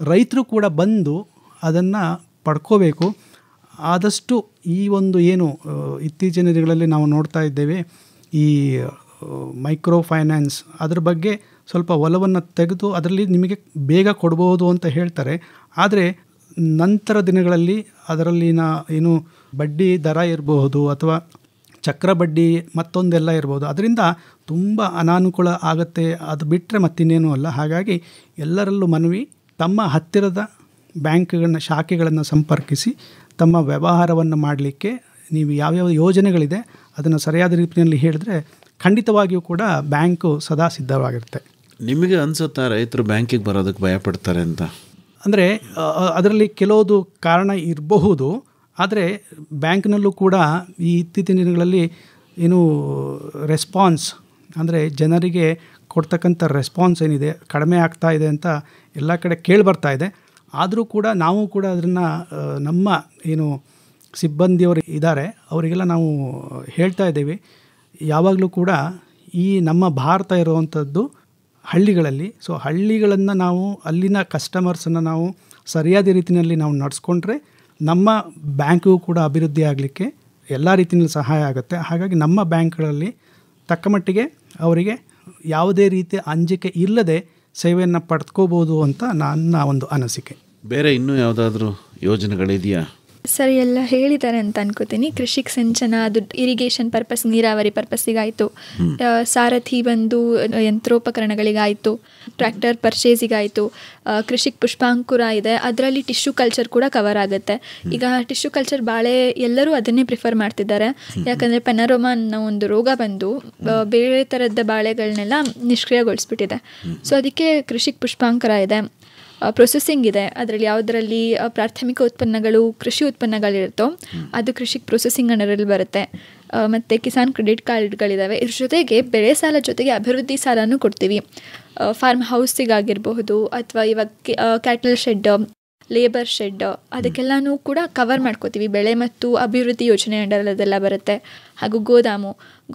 ರೈತರು ಕೂಡ ಬಂದು ಅದನ್ನು ಪಡ್ಕೋಬೇಕು. ಆದಷ್ಟು ಈ ಒಂದು ಏನು ಇತ್ತೀಚಿನ ದಿನಗಳಲ್ಲಿ ನಾವು ನೋಡ್ತಾ ಇದ್ದೇವೆ, ಈ ಮೈಕ್ರೋ ಫೈನಾನ್ಸ್ ಅದ್ರ ಬಗ್ಗೆ ಸ್ವಲ್ಪ ಒಲವನ್ನು ತೆಗೆದು ಅದರಲ್ಲಿ ನಿಮಗೆ ಬೇಗ ಕೊಡ್ಬೋದು ಅಂತ ಹೇಳ್ತಾರೆ. ಆದರೆ ನಂತರ ದಿನಗಳಲ್ಲಿ ಅದರಲ್ಲಿನ ಏನು ಬಡ್ಡಿ ದರ ಇರಬಹುದು ಅಥವಾ ಚಕ್ರ ಬಡ್ಡಿ ಮತ್ತೊಂದೆಲ್ಲ ಇರ್ಬೋದು, ಅದರಿಂದ ತುಂಬ ಅನಾನುಕೂಲ ಆಗುತ್ತೆ. ಅದು ಬಿಟ್ಟರೆ ಮತ್ತಿನ್ನೇನೂ ಅಲ್ಲ. ಹಾಗಾಗಿ ಎಲ್ಲರಲ್ಲೂ ಮನವಿ, ತಮ್ಮ ಹತ್ತಿರದ ಬ್ಯಾಂಕ್ಗಳನ್ನ ಶಾಖೆಗಳನ್ನು ಸಂಪರ್ಕಿಸಿ ತಮ್ಮ ವ್ಯವಹಾರವನ್ನು ಮಾಡಲಿಕ್ಕೆ ನೀವು ಯಾವ್ಯಾವ ಯೋಜನೆಗಳಿದೆ ಅದನ್ನು ಸರಿಯಾದ ರೀತಿಯಲ್ಲಿ ಹೇಳಿದ್ರೆ ಖಂಡಿತವಾಗಿಯೂ ಕೂಡ ಬ್ಯಾಂಕು ಸದಾ ಸಿದ್ಧವಾಗಿರುತ್ತೆ. ನಿಮಗೆ ಅನಿಸುತ್ತಾ ರೈತರು ಬ್ಯಾಂಕಿಗೆ ಬರೋದಕ್ಕೆ ಭಯಪಡ್ತಾರೆ ಅಂತ? ಅಂದರೆ ಅದರಲ್ಲಿ ಕೆಲವುದು ಕಾರಣ ಇರಬಹುದು. ಆದರೆ ಬ್ಯಾಂಕ್ನಲ್ಲೂ ಕೂಡ ಈ ಇತ್ತೀಚಿನ ದಿನಗಳಲ್ಲಿ ಏನು ರೆಸ್ಪಾನ್ಸ್ ಅಂದರೆ ಜನರಿಗೆ ಕೊಡ್ತಕ್ಕಂಥ ರೆಸ್ಪಾನ್ಸ್ ಏನಿದೆ ಕಡಿಮೆ ಆಗ್ತಾ ಇದೆ ಅಂತ ಎಲ್ಲ ಕಡೆ ಕೇಳಿಬರ್ತಾ ಇದೆ. ಆದರೂ ಕೂಡ ನಾವು ಕೂಡ ಅದನ್ನು ನಮ್ಮ ಏನು ಸಿಬ್ಬಂದಿಯವರು ಇದ್ದಾರೆ ಅವರಿಗೆಲ್ಲ ನಾವು ಹೇಳ್ತಾ ಇದ್ದೇವೆ, ಯಾವಾಗಲೂ ಕೂಡ ಈ ನಮ್ಮ ಭಾರತ ಇರುವಂಥದ್ದು ಹಳ್ಳಿಗಳಲ್ಲಿ. ಸೊ ಹಳ್ಳಿಗಳನ್ನು ನಾವು ಅಲ್ಲಿನ ಕಸ್ಟಮರ್ಸನ್ನು ನಾವು ಸರಿಯಾದ ರೀತಿಯಲ್ಲಿ ನಾವು ನಡೆಸ್ಕೊಂಡ್ರೆ ನಮ್ಮ ಬ್ಯಾಂಕು ಕೂಡ ಅಭಿವೃದ್ಧಿ ಆಗಲಿಕ್ಕೆ ಎಲ್ಲ ರೀತಿಯಲ್ಲಿ ಸಹಾಯ ಆಗುತ್ತೆ. ಹಾಗಾಗಿ ನಮ್ಮ ಬ್ಯಾಂಕ್ಗಳಲ್ಲಿ ತಕ್ಕ ಮಟ್ಟಿಗೆ ಅವರಿಗೆ ಯಾವುದೇ ರೀತಿಯ ಅಂಜಿಕೆ ಇಲ್ಲದೆ ಸೇವೆಯನ್ನು ಪಡೆದುಕೋಬೋದು ಅಂತ ನನ್ನ ಒಂದು ಅನಿಸಿಕೆ. ಬೇರೆ ಇನ್ನೂ ಯಾವುದಾದ್ರೂ ಯೋಜನೆಗಳಿದೆಯಾ? ಸರಿ, ಎಲ್ಲ ಹೇಳಿದ್ದಾರೆ ಅಂತ ಅನ್ಕೋತೀನಿ. ಕೃಷಿಕ್ ಸಿಂಚನ ಅದು ಇರಿಗೇಷನ್ ಪರ್ಪಸ್, ನೀರಾವರಿ ಪರ್ಪಸ್ಸಿಗಾಯಿತು. ಸಾರಥಿ ಬಂದು ಯಂತ್ರೋಪಕರಣಗಳಿಗಾಯಿತು, ಟ್ರ್ಯಾಕ್ಟರ್ ಪರ್ಚೇಸಿಗಾಯಿತು. ಕೃಷಿಕ್ ಪುಷ್ಪಾಂಕುರ ಇದೆ, ಅದರಲ್ಲಿ ಟಿಶ್ಯೂ ಕಲ್ಚರ್ ಕೂಡ ಕವರ್ ಆಗುತ್ತೆ. ಈಗ ಟಿಶ್ಯೂ ಕಲ್ಚರ್ ಬಾಳೆ ಎಲ್ಲರೂ ಅದನ್ನೇ ಪ್ರಿಫರ್ ಮಾಡ್ತಿದ್ದಾರೆ. ಯಾಕಂದರೆ ಪೆನರೋಮಾ ಅನ್ನೋ ಒಂದು ರೋಗ ಬಂದು ಬೇರೆ ಥರದ ಬಾಳೆಗಳನ್ನೆಲ್ಲ ನಿಷ್ಕ್ರಿಯಗೊಳಿಸ್ಬಿಟ್ಟಿದೆ. ಸೊ ಅದಕ್ಕೆ ಕೃಷಿಕ್ ಪುಷ್ಪಾಂಕುರ ಇದೆ. ಪ್ರೊಸೆಸಿಂಗ್ ಇದೆ, ಅದರಲ್ಲಿ ಯಾವುದರಲ್ಲಿ ಪ್ರಾಥಮಿಕ ಉತ್ಪನ್ನಗಳು, ಕೃಷಿ ಉತ್ಪನ್ನಗಳಿರುತ್ತೋ ಅದು ಕೃಷಿಗೆ ಪ್ರೊಸೆಸಿಂಗ್ ಅಂಡರಲ್ಲಿ ಬರುತ್ತೆ. ಮತ್ತು ಕಿಸಾನ್ ಕ್ರೆಡಿಟ್ ಕಾರ್ಡ್ಗಳಿದ್ದಾವೆ. ಇದ್ರ ಜೊತೆಗೆ ಬೆಳೆ ಸಾಲ ಜೊತೆಗೆ ಅಭಿವೃದ್ಧಿ ಸಾಲನೂ ಕೊಡ್ತೀವಿ. ಫಾರ್ಮ್ ಹೌಸಿಗಾಗಿರಬಹುದು ಅಥವಾ ಇವಾಗ ಕ್ಯಾಟಲ್ ಶೆಡ್, ಲೇಬರ್ ಶೆಡ್, ಅದಕ್ಕೆಲ್ಲನೂ ಕೂಡ ಕವರ್ ಮಾಡ್ಕೋತೀವಿ. ಬೆಳೆ ಮತ್ತು ಅಭಿವೃದ್ಧಿ ಯೋಜನೆ ಅಂಡರದೆಲ್ಲ ಬರುತ್ತೆ. ಹಾಗೂ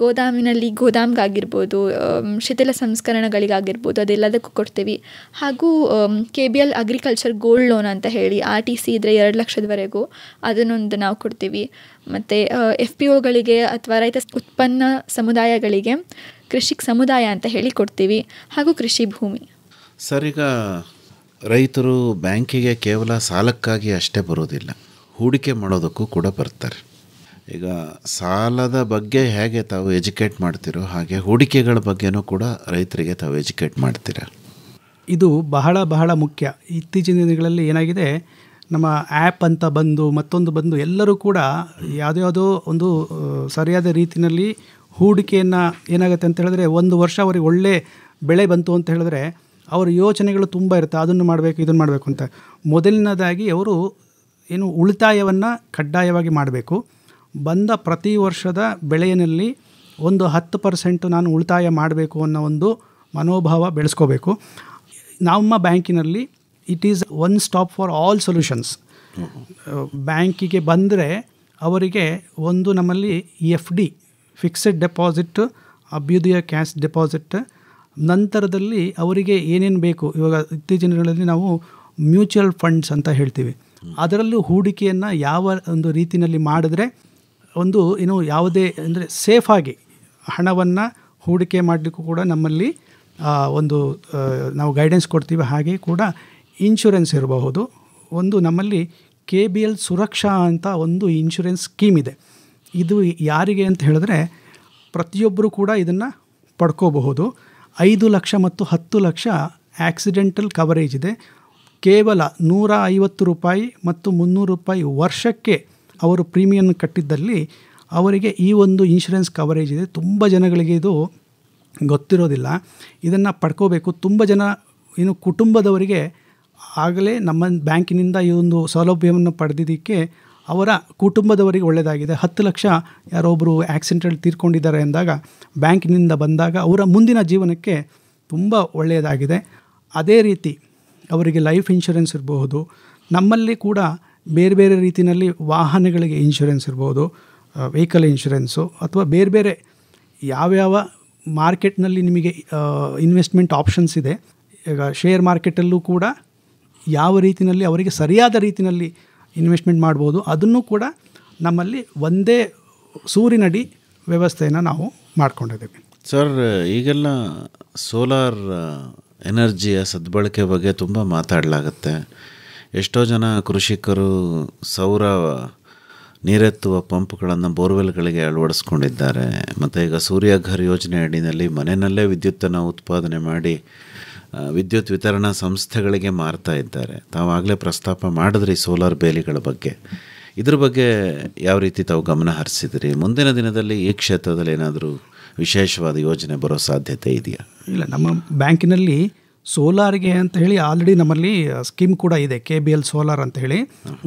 ಗೋದಾಮಿನಲ್ಲಿ ಗೋದಾಮ್ಗಾಗಿರ್ಬೋದು, ಶಿಥಿಲ ಸಂಸ್ಕರಣಗಳಿಗಾಗಿರ್ಬೋದು, ಅದೆಲ್ಲದಕ್ಕೂ ಕೊಡ್ತೀವಿ. ಹಾಗೂ KBL ಅಗ್ರಿಕಲ್ಚರ್ ಗೋಲ್ಡ್ ಲೋನ್ ಅಂತ ಹೇಳಿ RTC ಇದ್ದರೆ 2 ಲಕ್ಷದವರೆಗೂ ಅದನ್ನೊಂದು ನಾವು ಕೊಡ್ತೀವಿ. ಮತ್ತು FPOಗಳಿಗೆ ಅಥವಾ ರೈತ ಉತ್ಪನ್ನ ಸಮುದಾಯಗಳಿಗೆ ಕೃಷಿಕ್ ಸಮುದಾಯ ಅಂತ ಹೇಳಿ ಕೊಡ್ತೀವಿ. ಹಾಗೂ ಕೃಷಿ ಭೂಮಿ. ಸರ್, ಈಗ ರೈತರು ಬ್ಯಾಂಕಿಗೆ ಕೇವಲ ಸಾಲಕ್ಕಾಗಿ ಅಷ್ಟೇ ಬರೋದಿಲ್ಲ, ಹೂಡಿಕೆ ಮಾಡೋದಕ್ಕೂ ಕೂಡ ಬರ್ತಾರೆ. ಈಗ ಸಾಲದ ಬಗ್ಗೆ ಹೇಗೆ ತಾವು ಎಜುಕೇಟ್ ಮಾಡ್ತೀರೋ ಹಾಗೆ ಹೂಡಿಕೆಗಳ ಬಗ್ಗೆನೂ ಕೂಡ ರೈತರಿಗೆ ತಾವು ಎಜುಕೇಟ್ ಮಾಡ್ತೀರಾ? ಇದು ಬಹಳ ಬಹಳ ಮುಖ್ಯ. ಇತ್ತೀಚಿನ ದಿನಗಳಲ್ಲಿ ಏನಾಗಿದೆ, ನಮ್ಮ ಆ್ಯಪ್ ಅಂತ ಬಂದು ಮತ್ತೊಂದು ಬಂದು ಎಲ್ಲರೂ ಕೂಡ ಯಾವುದ್ಯಾವುದೋ ಒಂದು ಸರಿಯಾದ ರೀತಿಯಲ್ಲಿ ಹೂಡಿಕೆಯನ್ನು ಏನಾಗುತ್ತೆ ಅಂತ ಹೇಳಿದ್ರೆ, ಒಂದು ವರ್ಷ ಅವರಿಗೆ ಒಳ್ಳೆ ಬೆಳೆ ಬಂತು ಅಂತ ಹೇಳಿದ್ರೆ ಅವರ ಯೋಚನೆಗಳು ತುಂಬ ಇರುತ್ತೆ, ಅದನ್ನು ಮಾಡಬೇಕು ಇದನ್ನು ಮಾಡಬೇಕು ಅಂತ. ಮೊದಲನೇದಾಗಿ ಅವರು ಏನು ಉಳಿತಾಯವನ್ನು ಕಡ್ಡಾಯವಾಗಿ ಮಾಡಬೇಕು. ಬಂದ ಪ್ರತಿ ವರ್ಷದ ಬೆಳೆಯಲ್ಲಿ ಒಂದು 10% ನಾನು ಉಳಿತಾಯ ಮಾಡಬೇಕು ಅನ್ನೋ ಒಂದು ಮನೋಭಾವ ಬೆಳೆಸ್ಕೋಬೇಕು. ನಮ್ಮ ಬ್ಯಾಂಕಿನಲ್ಲಿ it is one stop for all solutions. ಬ್ಯಾಂಕಿಗೆ ಬಂದರೆ ಅವರಿಗೆ ಒಂದು ನಮ್ಮಲ್ಲಿ FD fixed deposit, Abhyudaya cash deposit, ನಂತರದಲ್ಲಿ ಅವರಿಗೆ ಏನೇನು ಬೇಕು, ಇವಾಗ ಇತ್ತೀಚಿನ ದಿನಗಳಲ್ಲಿ ನಾವು ಮ್ಯೂಚುವಲ್ ಫಂಡ್ಸ್ ಅಂತ ಹೇಳ್ತೀವಿ, ಅದರಲ್ಲೂ ಹೂಡಿಕೆಯನ್ನು ಯಾವ ಒಂದು ರೀತಿಯಲ್ಲಿ ಮಾಡಿದ್ರೆ ಒಂದು ಏನು ಯಾವುದೇ ಅಂದರೆ ಸೇಫಾಗಿ ಹಣವನ್ನು ಹೂಡಿಕೆ ಮಾಡಲಿಕ್ಕೂ ಕೂಡ ನಮ್ಮಲ್ಲಿ ಒಂದು ನಾವು ಗೈಡೆನ್ಸ್ ಕೊಡ್ತೀವಿ. ಹಾಗೆ ಕೂಡ ಇನ್ಶೂರೆನ್ಸ್ ಇರಬಹುದು. ಒಂದು ನಮ್ಮಲ್ಲಿ KBL ಸುರಕ್ಷಾ ಅಂತ ಒಂದು ಇನ್ಶೂರೆನ್ಸ್ ಸ್ಕೀಮ್ ಇದೆ. ಇದು ಯಾರಿಗೆ ಅಂತ ಹೇಳಿದ್ರೆ ಪ್ರತಿಯೊಬ್ಬರು ಕೂಡ ಇದನ್ನು ಪಡ್ಕೋಬಹುದು. 5 ಲಕ್ಷ ಮತ್ತು 10 ಲಕ್ಷ ಆಕ್ಸಿಡೆಂಟಲ್ ಕವರೇಜ್ ಇದೆ. ಕೇವಲ 150 ರೂಪಾಯಿ ಮತ್ತು 300 ರೂಪಾಯಿ ವರ್ಷಕ್ಕೆ ಅವರು ಪ್ರೀಮಿಯಂ ಕಟ್ಟಿದ್ದಲ್ಲಿ ಅವರಿಗೆ ಈ ಒಂದು ಇನ್ಶೂರೆನ್ಸ್ ಕವರೇಜ್ ಇದೆ. ತುಂಬ ಜನಗಳಿಗೆ ಇದು ಗೊತ್ತಿರೋದಿಲ್ಲ, ಇದನ್ನು ಪಡ್ಕೋಬೇಕು. ತುಂಬ ಜನ ಏನು ಕುಟುಂಬದವರಿಗೆ ಆಗಲೇ ನಮ್ಮ ಬ್ಯಾಂಕಿನಿಂದ ಈ ಒಂದು ಸೌಲಭ್ಯವನ್ನು ಪಡೆದಿದ್ದಕ್ಕೆ ಅವರ ಕುಟುಂಬದವರಿಗೆ ಒಳ್ಳೆಯದಾಗಿದೆ. 10 ಲಕ್ಷ ಯಾರೊಬ್ಬರು ಆಕ್ಸಿಡೆಂಟಲ್ಲಿ ತೀರ್ಕೊಂಡಿದ್ದಾರೆ ಅಂದಾಗ ಬ್ಯಾಂಕಿನಿಂದ ಬಂದಾಗ ಅವರ ಮುಂದಿನ ಜೀವನಕ್ಕೆ ತುಂಬ ಒಳ್ಳೆಯದಾಗಿದೆ. ಅದೇ ರೀತಿ ಅವರಿಗೆ ಲೈಫ್ ಇನ್ಶೂರೆನ್ಸ್ ಇರಬಹುದು. ನಮ್ಮಲ್ಲಿ ಕೂಡ ಬೇರೆ ಬೇರೆ ರೀತಿಯಲ್ಲಿ ವಾಹನಗಳಿಗೆ ಇನ್ಶೂರೆನ್ಸ್ ಇರ್ಬೋದು, ವೆಹಿಕಲ್ ಇನ್ಶೂರೆನ್ಸು, ಅಥವಾ ಬೇರೆ ಬೇರೆ ಯಾವ್ಯಾವ ಮಾರ್ಕೆಟ್ನಲ್ಲಿ ನಿಮಗೆ ಇನ್ವೆಸ್ಟ್ಮೆಂಟ್ ಆಪ್ಷನ್ಸ್ ಇದೆ. ಈಗ ಶೇರ್ ಮಾರ್ಕೆಟಲ್ಲೂ ಕೂಡ ಯಾವ ರೀತಿಯಲ್ಲಿ ಅವರಿಗೆ ಸರಿಯಾದ ರೀತಿಯಲ್ಲಿ ಇನ್ವೆಸ್ಟ್ಮೆಂಟ್ ಮಾಡ್ಬೋದು, ಅದನ್ನು ಕೂಡ ನಮ್ಮಲ್ಲಿ ಒಂದೇ ಸೂರಿನಡಿ ವ್ಯವಸ್ಥೆಯನ್ನು ನಾವು ಮಾಡ್ಕೊಂಡಿದ್ದೀವಿ. ಸರ್, ಈಗೆಲ್ಲ ಸೋಲಾರ್ ಎನರ್ಜಿಯ ಸದ್ಬಳಕೆ ಬಗ್ಗೆ ತುಂಬ ಮಾತಾಡಲಾಗುತ್ತೆ. ಎಷ್ಟೋ ಜನ ಕೃಷಿಕರು ಸೌರ ನೀರೆತ್ತುವ ಪಂಪ್ಗಳನ್ನು ಬೋರ್ವೆಲ್ಗಳಿಗೆ ಅಳವಡಿಸ್ಕೊಂಡಿದ್ದಾರೆ. ಮತ್ತು ಈಗ ಸೂರ್ಯಘರ್ ಯೋಜನೆ ಅಡಿಯಲ್ಲಿ ಮನೆಯಲ್ಲೇ ವಿದ್ಯುತ್ತನ್ನು ಉತ್ಪಾದನೆ ಮಾಡಿ ವಿದ್ಯುತ್ ವಿತರಣಾ ಸಂಸ್ಥೆಗಳಿಗೆ ಮಾರ್ತಾ ಇದ್ದಾರೆ. ತಾವಾಗಲೇ ಪ್ರಸ್ತಾಪ ಮಾಡಿದ್ರಿ ಸೋಲಾರ್ ಬೇಲಿಗಳ ಬಗ್ಗೆ. ಇದ್ರ ಬಗ್ಗೆ ಯಾವ ರೀತಿ ತಾವು ಗಮನ ಹರಿಸಿದ್ರಿ? ಮುಂದಿನ ದಿನದಲ್ಲಿ ಈ ಕ್ಷೇತ್ರದಲ್ಲಿ ಏನಾದರೂ ವಿಶೇಷವಾದ ಯೋಜನೆ ಬರೋ ಸಾಧ್ಯತೆ ಇದೆಯಾ? ಇಲ್ಲ, ನಮ್ಮ ಬ್ಯಾಂಕಿನಲ್ಲಿ ಸೋಲಾರ್ಗೆ ಅಂತ ಹೇಳಿ ಆಲ್ರೆಡಿ ನಮ್ಮಲ್ಲಿ ಸ್ಕೀಮ್ ಕೂಡ ಇದೆ, KBL ಸೋಲಾರ್ ಅಂತ ಹೇಳಿ.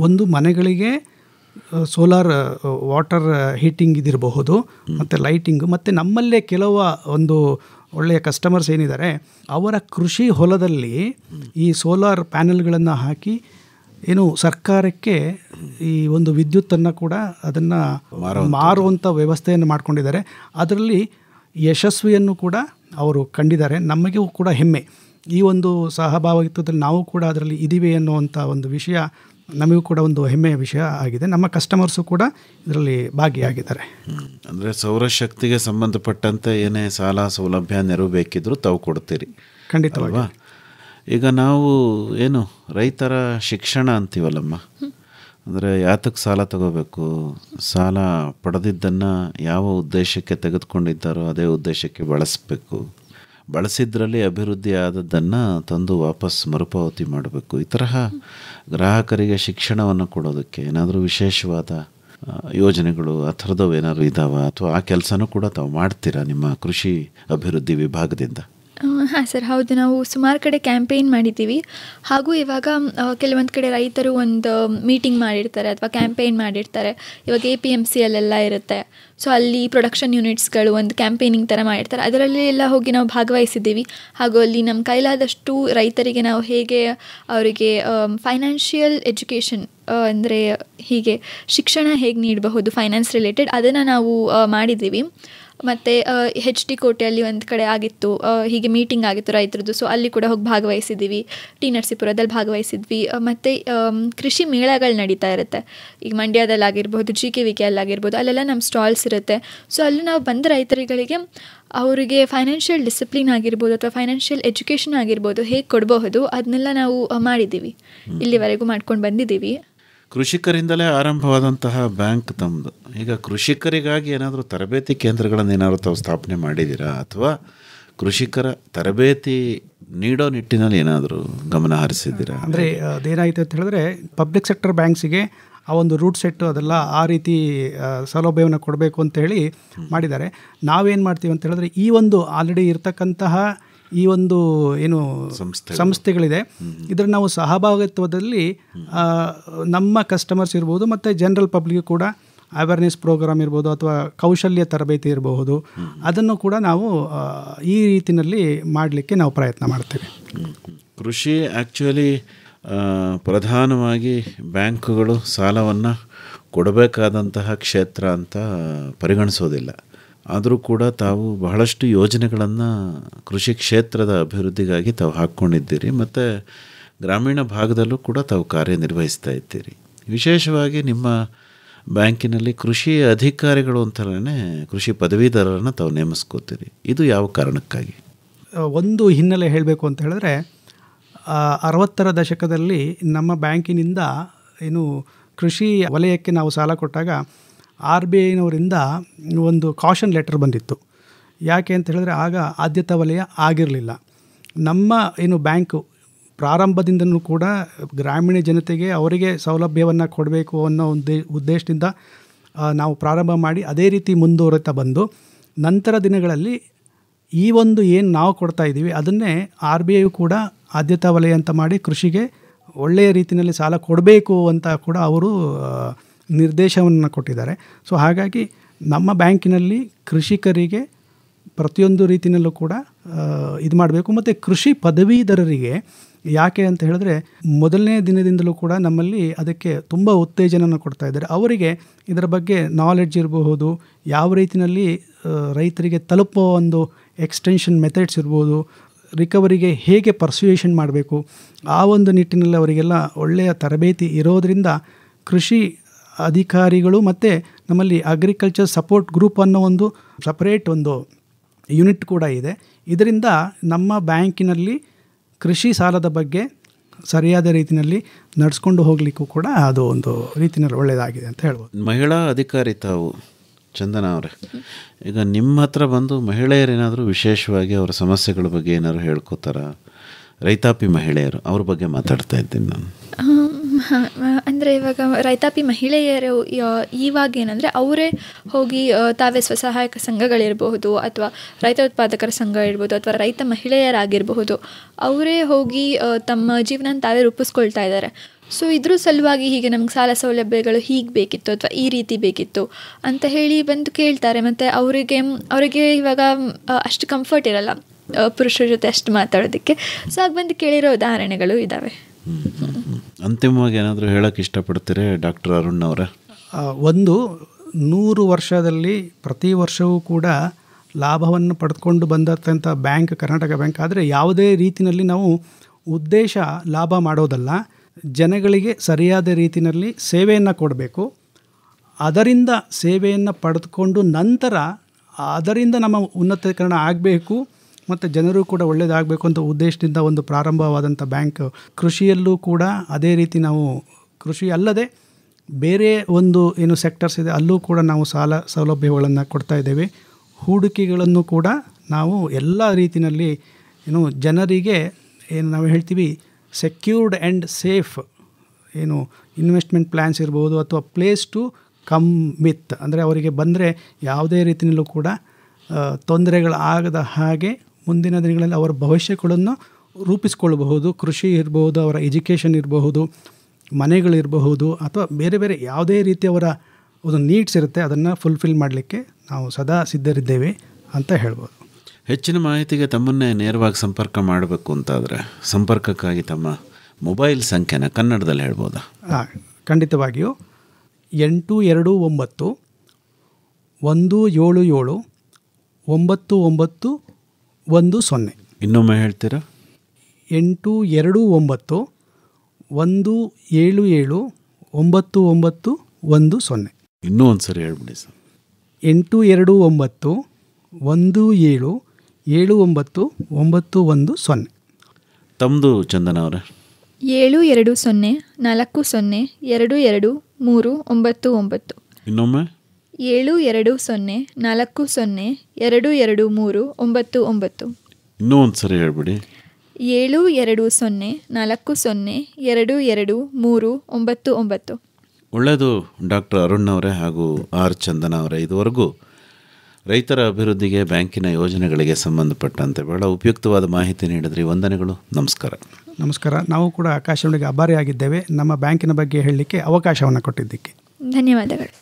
ಒಂದು ಮನೆಗಳಿಗೆ ಸೋಲಾರ್ ವಾಟರ್ ಹೀಟಿಂಗ್ ಇದಿರಬಹುದು ಮತ್ತು ಲೈಟಿಂಗು. ಮತ್ತು ನಮ್ಮಲ್ಲೇ ಕೆಲವು ಒಂದು ಒಳ್ಳೆಯ ಕಸ್ಟಮರ್ಸ್ ಏನಿದ್ದಾರೆ ಅವರ ಕೃಷಿ ಹೊಲದಲ್ಲಿ ಈ ಸೋಲಾರ್ ಪ್ಯಾನೆಲ್ಗಳನ್ನು ಹಾಕಿ ಏನು ಸರ್ಕಾರಕ್ಕೆ ಈ ಒಂದು ವಿದ್ಯುತ್ತನ್ನು ಕೂಡ ಅದನ್ನು ಮಾರುವಂಥ ವ್ಯವಸ್ಥೆಯನ್ನು ಮಾಡ್ಕೊಂಡಿದ್ದಾರೆ. ಅದರಲ್ಲಿ ಯಶಸ್ವಿಯನ್ನು ಕೂಡ ಅವರು ಕಂಡಿದ್ದಾರೆ. ನಮಗೂ ಕೂಡ ಹೆಮ್ಮೆ, ಈ ಒಂದು ಸಹಭಾಗಿತ್ವದಲ್ಲಿ ನಾವು ಕೂಡ ಅದರಲ್ಲಿ ಇದ್ದೀವಿ ಅನ್ನುವಂಥ ಒಂದು ವಿಷಯ ನಮಗೂ ಕೂಡ ಒಂದು ಹೆಮ್ಮೆಯ ವಿಷಯ ಆಗಿದೆ. ನಮ್ಮ ಕಸ್ಟಮರ್ಸು ಕೂಡ ಇದರಲ್ಲಿ ಭಾಗಿಯಾಗಿದ್ದಾರೆ. ಅಂದರೆ ಸೌರಶಕ್ತಿಗೆ ಸಂಬಂಧಪಟ್ಟಂತೆ ಏನೇ ಸಾಲ ಸೌಲಭ್ಯ ನೆರವು ಬೇಕಿದ್ರೂ ತಾವು ಕೊಡ್ತೀರಿ? ಖಂಡಿತವಾ. ಈಗ ನಾವು ಏನು ರೈತರ ಶಿಕ್ಷಣ ಅಂತೀವಲ್ಲಮ್ಮ, ಅಂದರೆ ಯಾತಕ್ಕೆ ಸಾಲ ತಗೋಬೇಕು, ಸಾಲ ಪಡೆದಿದ್ದನ್ನು ಯಾವ ಉದ್ದೇಶಕ್ಕೆ ತೆಗೆದುಕೊಂಡಿದ್ದಾರೋ ಅದೇ ಉದ್ದೇಶಕ್ಕೆ ಬಳಸಬೇಕು, ಬಳಸಿದ್ರಲ್ಲಿ ಅಭಿವೃದ್ಧಿ ಆದದ್ದನ್ನು ತಂದು ವಾಪಸ್ ಮರುಪಾವತಿ ಮಾಡಬೇಕು. ಈ ತರಹ ಗ್ರಾಹಕರಿಗೆ ಶಿಕ್ಷಣವನ್ನು ಕೊಡೋದಕ್ಕೆ ಏನಾದರೂ ವಿಶೇಷವಾದ ಯೋಜನೆಗಳು ಆ ಥರದವು ಏನಾದರೂ ಇದ್ದಾವ, ಅಥವಾ ಆ ಕೆಲಸನೂ ಕೂಡ ತಾವು ಮಾಡ್ತೀರಾ ನಿಮ್ಮ ಕೃಷಿ ಅಭಿವೃದ್ಧಿ ವಿಭಾಗದಿಂದ? ಹಾಂ ಸರ್, ಹೌದು. ನಾವು ಸುಮಾರು ಕಡೆ ಕ್ಯಾಂಪೇನ್ ಮಾಡಿದ್ದೀವಿ. ಹಾಗೂ ಇವಾಗ ಕೆಲವೊಂದು ಕಡೆ ರೈತರು ಒಂದು ಮೀಟಿಂಗ್ ಮಾಡಿರ್ತಾರೆ ಅಥವಾ ಕ್ಯಾಂಪೇನ್ ಮಾಡಿರ್ತಾರೆ. ಇವಾಗ APMC ಅಲ್ಲೆಲ್ಲ ಇರುತ್ತೆ. ಸೊ ಅಲ್ಲಿ ಪ್ರೊಡಕ್ಷನ್ ಯೂನಿಟ್ಸ್ಗಳು ಒಂದು ಕ್ಯಾಂಪೇನಿಂಗ್ ಥರ ಮಾಡಿರ್ತಾರೆ. ಅದರಲ್ಲಿ ಎಲ್ಲ ಹೋಗಿ ನಾವು ಭಾಗವಹಿಸಿದ್ದೀವಿ. ಹಾಗೂ ಅಲ್ಲಿ ನಮ್ಮ ಕೈಲಾದಷ್ಟು ರೈತರಿಗೆ ನಾವು ಹೇಗೆ ಅವರಿಗೆ ಫೈನಾನ್ಷಿಯಲ್ ಎಜುಕೇಷನ್ ಅಂದರೆ ಹೀಗೆ ಶಿಕ್ಷಣ ಹೇಗೆ ನೀಡಬಹುದು ಫೈನಾನ್ಸ್ ರಿಲೇಟೆಡ್, ಅದನ್ನು ನಾವು ಮಾಡಿದ್ದೀವಿ. ಮತ್ತು HD ಕೋಟೆಯಲ್ಲಿ ಒಂದು ಕಡೆ ಆಗಿತ್ತು, ಹೀಗೆ ಮೀಟಿಂಗ್ ಆಗಿತ್ತು ರೈತರದ್ದು. ಸೊ ಅಲ್ಲಿ ಕೂಡ ಹೋಗಿ ಭಾಗವಹಿಸಿದ್ದೀವಿ. ನರಸೀಪುರದಲ್ಲಿ ಭಾಗವಹಿಸಿದ್ವಿ. ಮತ್ತು ಕೃಷಿ ಮೇಳಗಳು ನಡೀತಾ ಇರುತ್ತೆ. ಈಗ ಮಂಡ್ಯದಲ್ಲಾಗಿರ್ಬೋದು, GKVK ಅಲ್ಲಾಗಿರ್ಬೋದು, ಅಲ್ಲೆಲ್ಲ ನಮ್ಮ ಸ್ಟಾಲ್ಸ್ ಇರುತ್ತೆ. ಸೊ ಅಲ್ಲಿ ನಾವು ಬಂದ ರೈತರುಗಳಿಗೆ ಅವರಿಗೆ ಫೈನಾನ್ಷಿಯಲ್ ಡಿಸಿಪ್ಲಿನ್ ಆಗಿರ್ಬೋದು ಅಥವಾ ಫೈನಾನ್ಷಿಯಲ್ ಎಜುಕೇಷನ್ ಆಗಿರ್ಬೋದು ಹೇಗೆ ಕೊಡಬಹುದು ಅದನ್ನೆಲ್ಲ ನಾವು ಮಾಡಿದ್ದೀವಿ, ಇಲ್ಲಿವರೆಗೂ ಮಾಡ್ಕೊಂಡು ಬಂದಿದ್ದೀವಿ. ಕೃಷಿಕರಿಂದಲೇ ಆರಂಭವಾದಂತಹ ಬ್ಯಾಂಕ್ ತಮ್ಮದು. ಈಗ ಕೃಷಿಕರಿಗಾಗಿ ಏನಾದರೂ ತರಬೇತಿ ಕೇಂದ್ರಗಳನ್ನು ಏನಾದರೂ ತಾವು ಸ್ಥಾಪನೆ ಮಾಡಿದ್ದೀರಾ, ಅಥವಾ ಕೃಷಿಕರ ತರಬೇತಿ ನೀಡೋ ನಿಟ್ಟಿನಲ್ಲಿ ಏನಾದರೂ ಗಮನ ಹರಿಸಿದ್ದೀರಾ? ಅಂದರೆ ಅದೇನಾಯಿತು ಅಂತ ಹೇಳಿದ್ರೆ, ಪಬ್ಲಿಕ್ ಸೆಕ್ಟರ್ ಬ್ಯಾಂಕ್ಸಿಗೆ ಆ ಒಂದು ರೂಟ್ ಸೆಟ್ಟು ಅದೆಲ್ಲ ಆ ರೀತಿ ಸೌಲಭ್ಯವನ್ನು ಕೊಡಬೇಕು ಅಂತೇಳಿ ಮಾಡಿದ್ದಾರೆ. ನಾವೇನು ಮಾಡ್ತೀವಿ ಅಂತ ಹೇಳಿದ್ರೆ, ಈ ಒಂದು ಆಲ್ರೆಡಿ ಇರ್ತಕ್ಕಂತಹ ಈ ಒಂದು ಏನು ಸಂಸ್ಥೆಗಳಿದೆ, ಇದರ ನಾವು ಸಹಭಾಗಿತ್ವದಲ್ಲಿ ನಮ್ಮ ಕಸ್ಟಮರ್ಸ್ ಇರ್ಬೋದು ಮತ್ತು ಜನರಲ್ ಪಬ್ಲಿಕ್ ಕೂಡ ಅವೇರ್ನೆಸ್ ಪ್ರೋಗ್ರಾಮ್ ಇರ್ಬೋದು ಅಥವಾ ಕೌಶಲ್ಯ ತರಬೇತಿ ಇರಬಹುದು, ಅದನ್ನು ಕೂಡ ನಾವು ಈ ರೀತಿಯಲ್ಲಿ ಮಾಡಲಿಕ್ಕೆ ನಾವು ಪ್ರಯತ್ನ ಮಾಡ್ತೇವೆ. ಕೃಷಿ ಆ್ಯಕ್ಚುಲಿ ಪ್ರಧಾನವಾಗಿ ಬ್ಯಾಂಕುಗಳು ಸಾಲವನ್ನು ಕೊಡಬೇಕಾದಂತಹ ಕ್ಷೇತ್ರ ಅಂತ ಪರಿಗಣಿಸೋದಿಲ್ಲ. ಆದರೂ ಕೂಡ ತಾವು ಬಹಳಷ್ಟು ಯೋಜನೆಗಳನ್ನು ಕೃಷಿ ಕ್ಷೇತ್ರದ ಅಭಿವೃದ್ಧಿಗಾಗಿ ತಾವು ಹಾಕ್ಕೊಂಡಿದ್ದೀರಿ, ಮತ್ತು ಗ್ರಾಮೀಣ ಭಾಗದಲ್ಲೂ ಕೂಡ ತಾವು ಕಾರ್ಯನಿರ್ವಹಿಸ್ತಾ ಇದ್ದೀರಿ. ವಿಶೇಷವಾಗಿ ನಿಮ್ಮ ಬ್ಯಾಂಕಿನಲ್ಲಿ ಕೃಷಿ ಅಧಿಕಾರಿಗಳು ಅಂತಲೇ ಕೃಷಿ ಪದವೀಧರರನ್ನು ತಾವು ನೇಮಿಸ್ಕೋತೀರಿ. ಇದು ಯಾವ ಕಾರಣಕ್ಕಾಗಿ? ಒಂದು ಹಿನ್ನೆಲೆ ಹೇಳಬೇಕು ಅಂತ ಹೇಳಿದ್ರೆ, 60ರ ದಶಕದಲ್ಲಿ ನಮ್ಮ ಬ್ಯಾಂಕಿನಿಂದ ಏನು ಕೃಷಿ ವಲಯಕ್ಕೆ ನಾವು ಸಾಲ ಕೊಟ್ಟಾಗ RBIನವರಿಂದ ಒಂದು ಕಾಷನ್ ಲೆಟರ್ ಬಂದಿತ್ತು. ಯಾಕೆ ಅಂತ ಹೇಳಿದ್ರೆ, ಆಗ ಆದ್ಯತಾ ವಲಯ ಆಗಿರಲಿಲ್ಲ. ನಮ್ಮ ಏನು ಬ್ಯಾಂಕು ಪ್ರಾರಂಭದಿಂದನೂ ಕೂಡ ಗ್ರಾಮೀಣ ಜನತೆಗೆ ಅವರಿಗೆ ಸೌಲಭ್ಯವನ್ನು ಕೊಡಬೇಕು ಅನ್ನೋ ಉದ್ದೇಶದಿಂದ ನಾವು ಪ್ರಾರಂಭ ಮಾಡಿ ಅದೇ ರೀತಿ ಮುಂದುವರಿತಾ ಬಂದು, ನಂತರ ದಿನಗಳಲ್ಲಿ ಈ ಒಂದು ಏನು ನಾವು ಕೊಡ್ತಾ ಇದ್ದೀವಿ ಅದನ್ನೇ RBI ಕೂಡ ಆದ್ಯತಾ ವಲಯ ಅಂತ ಮಾಡಿ ಕೃಷಿಗೆ ಒಳ್ಳೆಯ ರೀತಿಯಲ್ಲಿ ಸಾಲ ಕೊಡಬೇಕು ಅಂತ ಕೂಡ ಅವರು ನಿರ್ದೇಶವನ್ನು ಕೊಟ್ಟಿದ್ದಾರೆ. ಸೊ ಹಾಗಾಗಿ ನಮ್ಮ ಬ್ಯಾಂಕಿನಲ್ಲಿ ಕೃಷಿಕರಿಗೆ ಪ್ರತಿಯೊಂದು ರೀತಿಯಲ್ಲೂ ಕೂಡ ಇದು ಮಾಡಬೇಕು. ಮತ್ತು ಕೃಷಿ ಪದವೀಧರರಿಗೆ ಯಾಕೆ ಅಂತ ಹೇಳಿದ್ರೆ, ಮೊದಲನೇ ದಿನದಿಂದಲೂ ಕೂಡ ನಮ್ಮಲ್ಲಿ ಅದಕ್ಕೆ ತುಂಬ ಉತ್ತೇಜನವನ್ನು ಕೊಡ್ತಾ ಇದ್ದಾರೆ. ಅವರಿಗೆ ಇದರ ಬಗ್ಗೆ ನಾಲೆಡ್ಜ್ ಇರಬಹುದು, ಯಾವ ರೀತಿಯಲ್ಲಿ ರೈತರಿಗೆ ತಲುಪೋ ಒಂದು ಎಕ್ಸ್ಟೆನ್ಷನ್ ಮೆಥಡ್ಸ್ ಇರ್ಬೋದು, ರಿಕವರಿಗೆ ಹೇಗೆ ಪರ್ಸುಯೇಷನ್ ಮಾಡಬೇಕು, ಆ ಒಂದು ನಿಟ್ಟಿನಲ್ಲಿ ಅವರಿಗೆಲ್ಲ ಒಳ್ಳೆಯ ತರಬೇತಿ ಇರೋದರಿಂದ ಕೃಷಿ ಅಧಿಕಾರಿಗಳು ಮತ್ತು ನಮ್ಮಲ್ಲಿ ಅಗ್ರಿಕಲ್ಚರ್ ಸಪೋರ್ಟ್ ಗ್ರೂಪ್ ಅನ್ನೋ ಒಂದು ಸಪರೇಟ್ ಒಂದು ಯೂನಿಟ್ ಕೂಡ ಇದೆ. ಇದರಿಂದ ನಮ್ಮ ಬ್ಯಾಂಕಿನಲ್ಲಿ ಕೃಷಿ ಸಾಲದ ಬಗ್ಗೆ ಸರಿಯಾದ ರೀತಿಯಲ್ಲಿ ನಡೆಸ್ಕೊಂಡು ಹೋಗಲಿಕ್ಕೂ ಕೂಡ ಅದು ಒಂದು ರೀತಿಯಲ್ಲಿ ಒಳ್ಳೆಯದಾಗಿದೆ ಅಂತ ಹೇಳ್ಬೋದು. ಮಹಿಳಾ ಅಧಿಕಾರಿ ತಾವು ಚಂದನ ಅವರೇ, ಈಗ ನಿಮ್ಮ ಹತ್ರ ಬಂದು ಮಹಿಳೆಯರೇನಾದರೂ ವಿಶೇಷವಾಗಿ ಅವರ ಸಮಸ್ಯೆಗಳ ಬಗ್ಗೆ ಏನಾದರೂ ಹೇಳ್ಕೋತಾರ? ರೈತಾಪಿ ಮಹಿಳೆಯರು ಅವ್ರ ಬಗ್ಗೆ ಮಾತಾಡ್ತಾ ಇದ್ದೀನಿ ನಾನು. ಅಂದರೆ ಇವಾಗ ರೈತಾಪಿ ಮಹಿಳೆಯರು ಇವಾಗ ಏನಂದರೆ ಅವರೇ ಹೋಗಿ ತಾವೇ ಸ್ವಸಹಾಯಕ ಸಂಘಗಳಿರಬಹುದು ಅಥವಾ ರೈತ ಉತ್ಪಾದಕರ ಸಂಘ ಇರ್ಬೋದು ಅಥವಾ ರೈತ ಮಹಿಳೆಯರಾಗಿರಬಹುದು, ಅವರೇ ಹೋಗಿ ತಮ್ಮ ಜೀವನ ತಾವೇ ರೂಪಿಸ್ಕೊಳ್ತಾ ಇದ್ದಾರೆ. ಸೊ ಇದ್ರ ಸಲುವಾಗಿ ಹೀಗೆ ನಮ್ಗೆ ಸಾಲ ಸೌಲಭ್ಯಗಳು ಹೀಗೆ ಬೇಕಿತ್ತು ಅಥವಾ ಈ ರೀತಿ ಬೇಕಿತ್ತು ಅಂತ ಹೇಳಿ ಬಂದು ಕೇಳ್ತಾರೆ. ಮತ್ತು ಅವರಿಗೆ ಇವಾಗ ಅಷ್ಟು ಕಂಫರ್ಟ್ ಇರಲ್ಲ ಪುರುಷರ ಜೊತೆ ಅಷ್ಟು ಮಾತಾಡೋದಕ್ಕೆ. ಸೊ ಆಗ ಬಂದು ಕೇಳಿರೋ ಉದಾಹರಣೆಗಳು ಇದ್ದಾವೆ. ಅಂತಿಮವಾಗಿ ಏನಾದರೂ ಹೇಳೋಕ್ಕೆ ಇಷ್ಟಪಡ್ತೀರಾ ಡಾಕ್ಟರ್ ಅರುಣ್ ಅವರ? 100 ವರ್ಷದಲ್ಲಿ ಪ್ರತಿ ವರ್ಷವೂ ಕೂಡ ಲಾಭವನ್ನು ಪಡೆದುಕೊಂಡು ಬಂದಂಥ ಬ್ಯಾಂಕ್ ಕರ್ನಾಟಕ ಬ್ಯಾಂಕ್. ಆದರೆ ಯಾವುದೇ ರೀತಿಯಲ್ಲಿ ನಾವು ಉದ್ದೇಶ ಲಾಭ ಮಾಡೋದಲ್ಲ, ಜನಗಳಿಗೆ ಸರಿಯಾದ ರೀತಿಯಲ್ಲಿ ಸೇವೆಯನ್ನು ಕೊಡಬೇಕು. ಅದರಿಂದ ಸೇವೆಯನ್ನು ಪಡೆದುಕೊಂಡು ನಂತರ ಅದರಿಂದ ನಮ್ಮ ಉನ್ನತೀಕರಣ ಆಗಬೇಕು ಮತ್ತು ಜನರು ಕೂಡ ಒಳ್ಳೆಯದಾಗಬೇಕು ಅಂತ ಉದ್ದೇಶದಿಂದ ಒಂದು ಪ್ರಾರಂಭವಾದಂಥ ಬ್ಯಾಂಕ್. ಕೃಷಿಯಲ್ಲೂ ಕೂಡ ಅದೇ ರೀತಿ ನಾವು ಕೃಷಿ ಅಲ್ಲದೆ ಬೇರೆ ಒಂದು ಏನು ಸೆಕ್ಟರ್ಸ್ ಇದೆ ಅಲ್ಲೂ ಕೂಡ ನಾವು ಸಾಲ ಸೌಲಭ್ಯಗಳನ್ನು ಕೊಡ್ತಾ ಇದ್ದೇವೆ. ಹೂಡಿಕೆಗಳನ್ನು ಕೂಡ ನಾವು ಎಲ್ಲ ರೀತಿಯಲ್ಲಿ ಏನು ಜನರಿಗೆ ಏನು ನಾವು ಹೇಳ್ತೀವಿ ಸೆಕ್ಯೂರ್ಡ್ ಆ್ಯಂಡ್ ಸೇಫ್ ಏನು ಇನ್ವೆಸ್ಟ್ಮೆಂಟ್ ಪ್ಲ್ಯಾನ್ಸ್ ಇರ್ಬೋದು ಅಥವಾ ಪ್ಲೇಸ್ ಟು ಕಮ್ ವಿತ್, ಅಂದರೆ ಅವರಿಗೆ ಬಂದರೆ ಯಾವುದೇ ರೀತಿಯಲ್ಲೂ ಕೂಡ ತೊಂದರೆಗಳಾಗದ ಹಾಗೆ ಮುಂದಿನ ದಿನಗಳಲ್ಲಿ ಅವರ ಭವಿಷ್ಯಗಳನ್ನು ರೂಪಿಸ್ಕೊಳ್ಬಹುದು. ಕೃಷಿ ಇರಬಹುದು, ಅವರ ಎಜುಕೇಷನ್ ಇರಬಹುದು, ಮನೆಗಳಿರಬಹುದು ಅಥವಾ ಬೇರೆ ಬೇರೆ ಯಾವುದೇ ರೀತಿ ಅವರ ಒಂದು ನೀಡ್ಸ್ ಇರುತ್ತೆ ಅದನ್ನು ಫುಲ್ಫಿಲ್ ಮಾಡಲಿಕ್ಕೆ ನಾವು ಸದಾ ಸಿದ್ಧರಿದ್ದೇವೆ ಅಂತ ಹೇಳ್ಬೋದು. ಹೆಚ್ಚಿನ ಮಾಹಿತಿಗೆ ತಮ್ಮನ್ನೇ ನೇರವಾಗಿ ಸಂಪರ್ಕ ಮಾಡಬೇಕು ಅಂತಾದರೆ ಸಂಪರ್ಕಕ್ಕಾಗಿ ತಮ್ಮ ಮೊಬೈಲ್ ಸಂಖ್ಯೆನ ಕನ್ನಡದಲ್ಲಿ ಹೇಳ್ಬೋದಾ? ಖಂಡಿತವಾಗಿಯೂ 829 177 9910. ಇನ್ನೊಮ್ಮೆ ಹೇಳ್ತೀರಾ? 829 177 9910. ಇನ್ನೂ ಒಂದು ಸರಿ ಹೇಳ್ಬಿಡಿ ಸರ್. 829 17 79 ತಮ್ಮದು ಚಂದನ ಅವರೇ? 720 40 22 399. ಇನ್ನೊಮ್ಮೆ? 720 40 22 399. ಇನ್ನೂ ಒಂದು ಸರಿ ಹೇಳ್ಬಿಡಿ. 720 40 22 399. ಒಳ್ಳೆಯದು ಡಾಕ್ಟರ್ ಅರುಣ್ ಅವರೇ ಹಾಗೂ ಆರ್ ಚಂದನ ಅವರೇ, ಇದುವರೆಗೂ ರೈತರ ಅಭಿವೃದ್ಧಿಗೆ ಬ್ಯಾಂಕಿನ ಯೋಜನೆಗಳಿಗೆ ಸಂಬಂಧಪಟ್ಟಂತೆ ಬಹಳ ಉಪಯುಕ್ತವಾದ ಮಾಹಿತಿ ನೀಡಿದ್ರಿ. ವಂದನೆಗಳು. ನಮಸ್ಕಾರ. ನಮಸ್ಕಾರ. ನಾವು ಕೂಡ ಆಕಾಶವಾಣಿಗೆ ಆಭಾರಿಯಾಗಿದ್ದೇವೆ ನಮ್ಮ ಬ್ಯಾಂಕಿನ ಬಗ್ಗೆ ಹೇಳಲಿಕ್ಕೆ ಅವಕಾಶವನ್ನು ಕೊಟ್ಟಿದ್ದಕ್ಕೆ. ಧನ್ಯವಾದಗಳು.